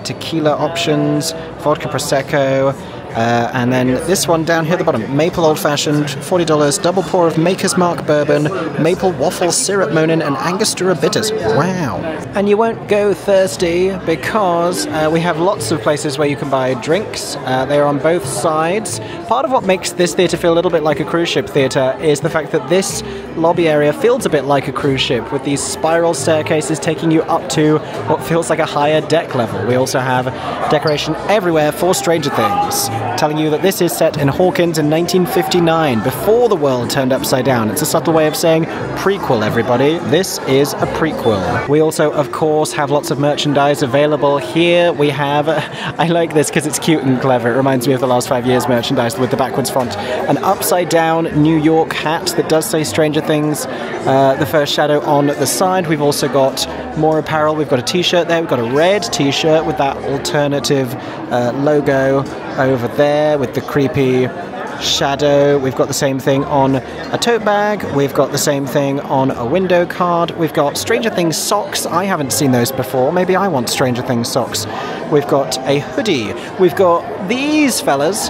tequila options, vodka prosecco. And then this one down here at the bottom, maple old-fashioned, $40, double pour of Maker's Mark bourbon, maple waffle syrup monin, and Angostura bitters. Wow. And you won't go thirsty because we have lots of places where you can buy drinks. They are on both sides. Part of what makes this theatre feel a little bit like a cruise ship theatre is the fact that this lobby area feels a bit like a cruise ship, with these spiral staircases taking you up to what feels like a higher deck level. We also have decoration everywhere for Stranger Things, telling you that this is set in Hawkins in 1959, before the world turned upside down. It's a subtle way of saying prequel, everybody. This is a prequel. We also, of course, have lots of merchandise available here. We have, I like this because it's cute and clever. It reminds me of the last 5 years merchandise with the backwards font. An upside down New York hat that does say Stranger Things, the first shadow on the side. We've also got more apparel. We've got a t-shirt there. We've got a red t-shirt with that alternative logo over there with the creepy shadow. We've got the same thing on a tote bag. We've got the same thing on a window card. We've got Stranger Things socks. I haven't seen those before. Maybe I want Stranger Things socks. We've got a hoodie. We've got these fellas.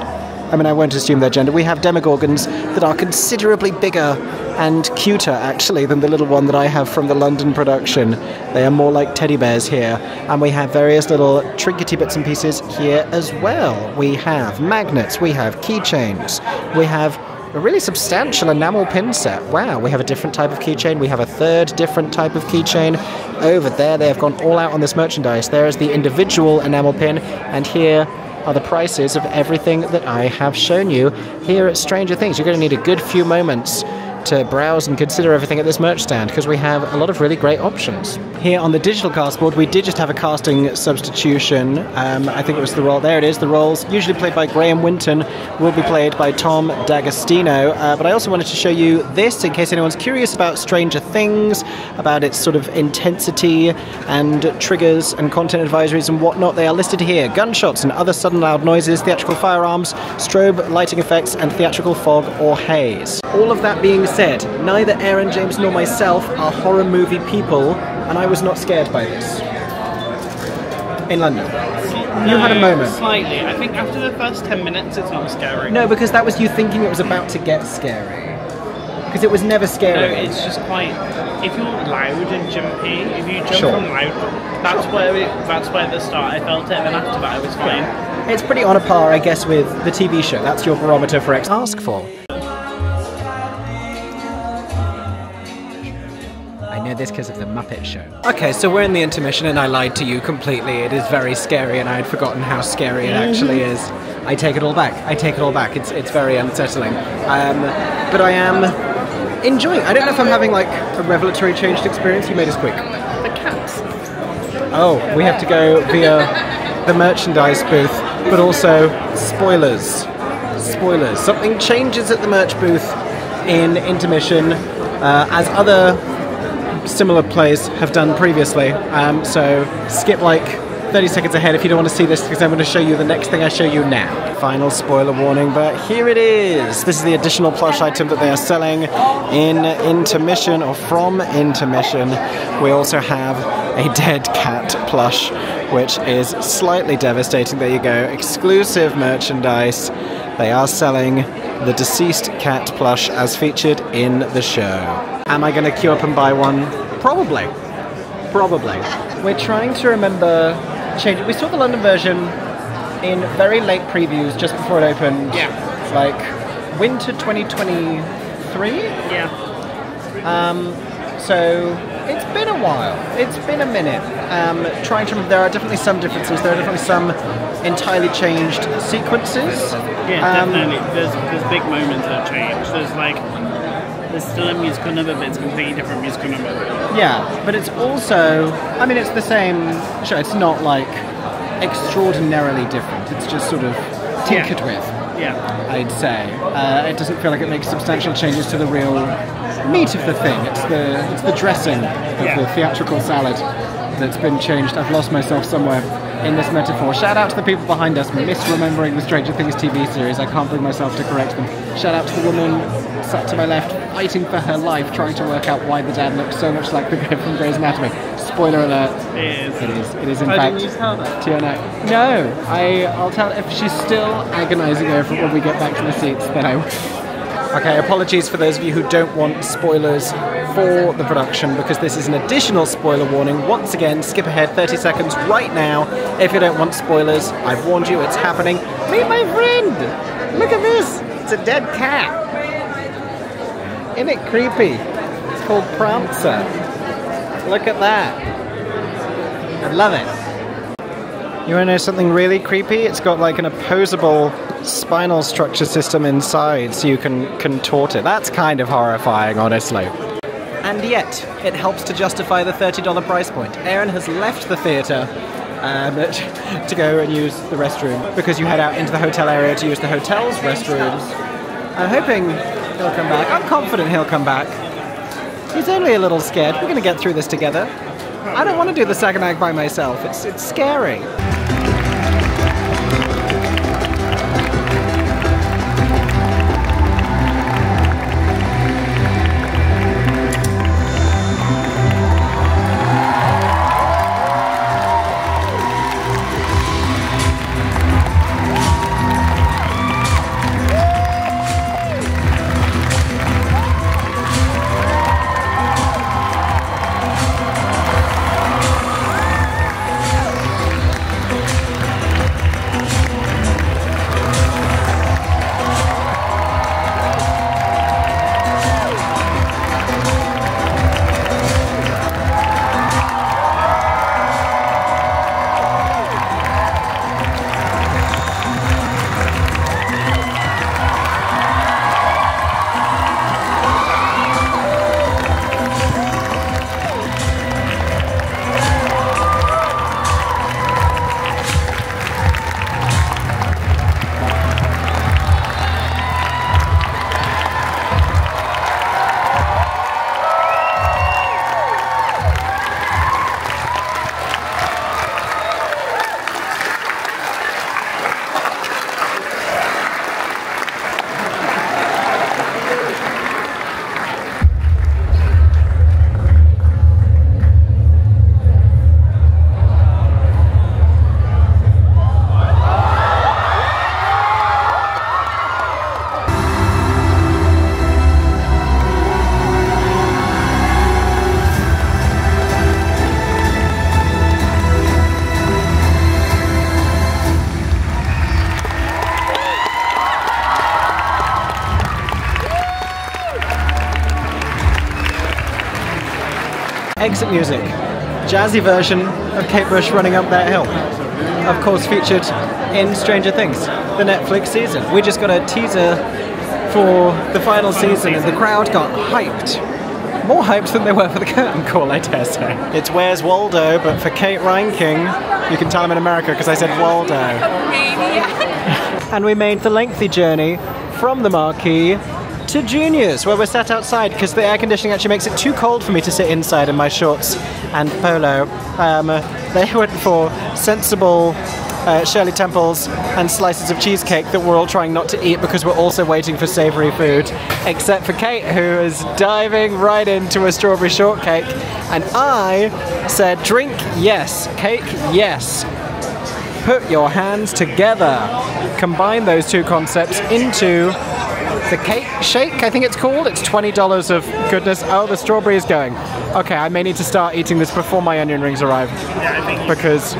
I mean, I won't assume their gender. We have Demogorgons that are considerably bigger and cuter, actually, than the little one that I have from the London production. They are more like teddy bears here. And we have various little trinkety bits and pieces here as well. We have magnets. We have keychains. We have a really substantial enamel pin set. Wow, we have a different type of keychain. We have a third different type of keychain. Over there, they have gone all out on this merchandise. There is the individual enamel pin, and here are the prices of everything that I have shown you here at Stranger Things. You're going to need a good few moments to browse and consider everything at this merch stand, because we have a lot of really great options. Here on the digital cast board, we did just have a casting substitution. I think it was the role. There it is. The roles, usually played by Graham Winton, will be played by Tom D'Agostino. But I also wanted to show you this, in case anyone's curious about Stranger Things, about its sort of intensity and triggers and content advisories and whatnot. They are listed here. Gunshots and other sudden loud noises, theatrical firearms, strobe lighting effects, and theatrical fog or haze. All of that being said, neither Aeron James nor myself are horror movie people, and I was not scared by this. In London. You had a moment. Slightly. I think after the first 10 minutes it's not scary. No, because that was you thinking it was about to get scary. Because it was never scary. No, it's just quite... If you're loud and jumpy, if you jump Sure. from loud, that's where at the start I felt it, and then after that I was fine. It's pretty on a par, I guess, with the TV show. That's your barometer for ask for. I know this because of the Muppet Show. Okay, so we're in the intermission and I lied to you completely. It is very scary and I had forgotten how scary it actually is. I take it all back. I take it all back. It's very unsettling. But I am enjoying. I don't know if I'm having like a revelatory changed experience. You made us quick. The cats. Oh, we have to go via the merchandise booth, but also spoilers. Spoilers. Something changes at the merch booth in intermission, as other similar plays have done previously. So skip like 30 seconds ahead if you don't want to see this, because I'm going to show you the next thing I show you now. Final spoiler warning, but here it is. This is the additional plush item that they are selling in intermission, or from intermission. We also have a dead cat plush, which is slightly devastating. There you go. Exclusive merchandise. They are selling the deceased cat plush as featured in the show. Am I going to queue up and buy one? Probably. Probably. We're trying to remember change. We saw the London version in very late previews just before it opened. Yeah. Like winter 2023? Yeah. So it's been a while. It's been a minute. Trying to remember, there are definitely some differences. There are definitely some entirely changed sequences. Yeah, definitely. There's big moments that change. There's still a musical number, but it's a completely different musical number. Yeah, but it's also, I mean, it's the same show. It's not like extraordinarily different. It's just sort of tinkered with. Yeah. I'd say. It doesn't feel like it makes substantial changes to the real meat of the thing. It's the dressing of the theatrical salad that's been changed. I've lost myself somewhere in this metaphor. Shout out to the people behind us misremembering the Stranger Things TV series. I can't bring myself to correct them. Shout out to the woman sat to my left, fighting for her life, trying to work out why the dad looks so much like the guy from Grey's Anatomy. Spoiler alert. It is. It is. It is in Why fact. didn't you tell that? TNA. No, I'll tell if she's still agonising over it when we get back to the seats. Then I will. Okay, apologies for those of you who don't want spoilers for the production, because this is an additional spoiler warning. Once again, skip ahead 30 seconds right now if you don't want spoilers. I've warned you, it's happening. Meet my friend! Look at this! It's a dead cat! Isn't it creepy? It's called Prancer. Look at that. I love it. You want to know something really creepy? It's got like an opposable spinal structure system inside, so you can contort it. That's kind of horrifying, honestly. And yet, it helps to justify the $30 price point. Aeron has left the theatre to go and use the restroom, because you head out into the hotel area to use the hotel's restrooms. I'm hoping he'll come back. I'm confident he'll come back. He's only a little scared. We're going to get through this together. I don't want to do the second act by myself. It's scary. exit music. Jazzy version of Kate Bush running up that hill. Of course featured in Stranger Things, the Netflix season. We just got a teaser for the final season and the crowd got hyped. More hyped than they were for the curtain call, I dare say. It's Where's Waldo, but for Kate Reinking, you can tell I'm in America because I said Waldo. And we made the lengthy journey from the marquee to Junior's, where we're sat outside because the air conditioning actually makes it too cold for me to sit inside in my shorts and polo. They went for sensible Shirley Temples and slices of cheesecake that we're all trying not to eat because we're also waiting for savoury food, except for Kate, who is diving right into a strawberry shortcake. And I said, drink yes, cake yes. Put your hands together. Combine those two concepts into the cake shake, I think it's called. It's $20 of goodness. Oh, the strawberry is going. Okay, I may need to start eating this before my onion rings arrive. Yeah, I think because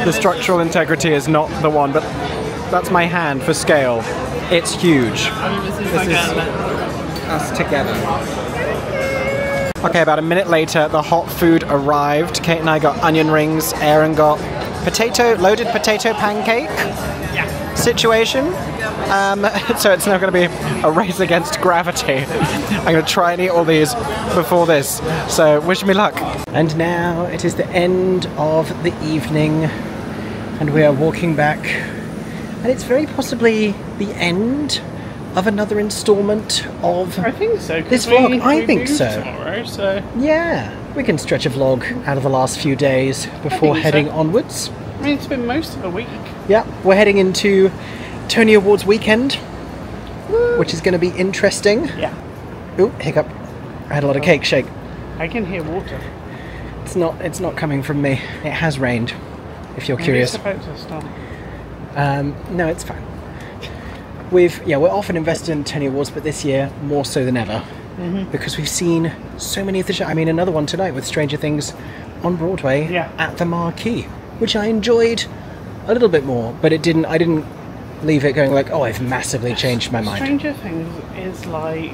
the structural integrity is not the one, but that's my hand for scale. It's huge. This is us together. Okay, about a minute later, the hot food arrived. Kate and I got onion rings. Aeron got loaded potato pancake situation. So it's now going to be a race against gravity. I'm going to try and eat all these before this. So wish me luck. And now it is the end of the evening, and we are walking back, and it's very possibly the end of another instalment of I think so, this vlog. I think so. Tomorrow, so yeah, we can stretch a vlog out of the last few days before heading onwards. I mean, it's been most of the week. Yeah, we're heading into Tony Awards weekend, which is going to be interesting. Yeah. Ooh, hiccup. I had a lot of cake shake. I can hear water. It's not coming from me. It has rained, if you're Maybe curious. it's about to stop. No, it's fine. We're often invested in Tony Awards, but this year more so than ever, because we've seen so many of the shows. I mean, another one tonight with Stranger Things on Broadway at the Marquee, which I enjoyed a little bit more, but I didn't leave it going like, oh, I've massively changed my mind. Stranger Things is like,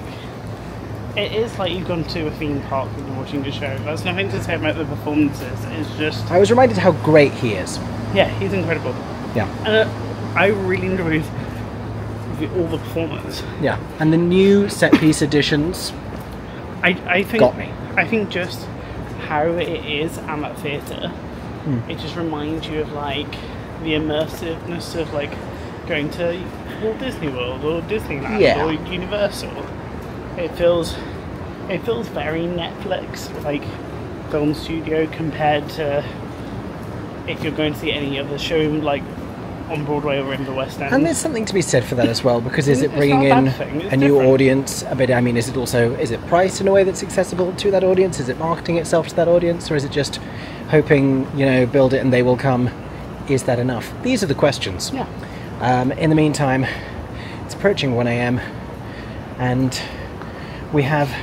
it is like you've gone to a theme park and you're watching a show. That's nothing to say about the performances. It's just, I was reminded how great he is. yeah, he's incredible. Yeah. And I really enjoyed all the performance. Yeah, and the new set piece additions I think got me. I think just how it is at that theatre, it just reminds you of like the immersiveness of like going to Walt Disney World or Disneyland or Universal. It feels very Netflix, like film studio, compared to if you're going to see any other show like on Broadway or in the West End. And there's something to be said for that as well, because is it bringing in a new audience? But I mean, is it priced in a way that's accessible to that audience? Is it marketing itself to that audience, or is it just hoping, build it and they will come? Is that enough? These are the questions. Yeah. In the meantime, it's approaching 1 a.m. and we have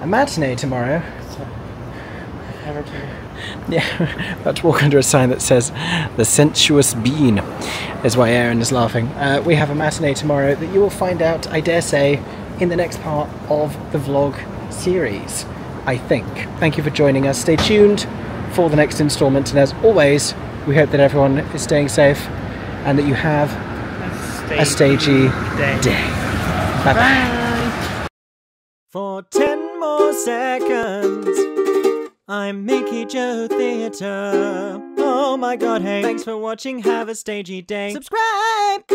a matinee tomorrow. Yeah, about to walk under a sign that says "The Sensuous Bean," is why Aeron is laughing. We have a matinee tomorrow that you will find out, I dare say, in the next part of the vlog series, I think. Thank you for joining us. Stay tuned for the next instalment, and as always, we hope that everyone is staying safe and that you have a stagey day. Bye-bye. For 10 more seconds, I'm MickeyJoTheatre. Oh my god, hey. Thanks for watching, have a stagey day. Subscribe!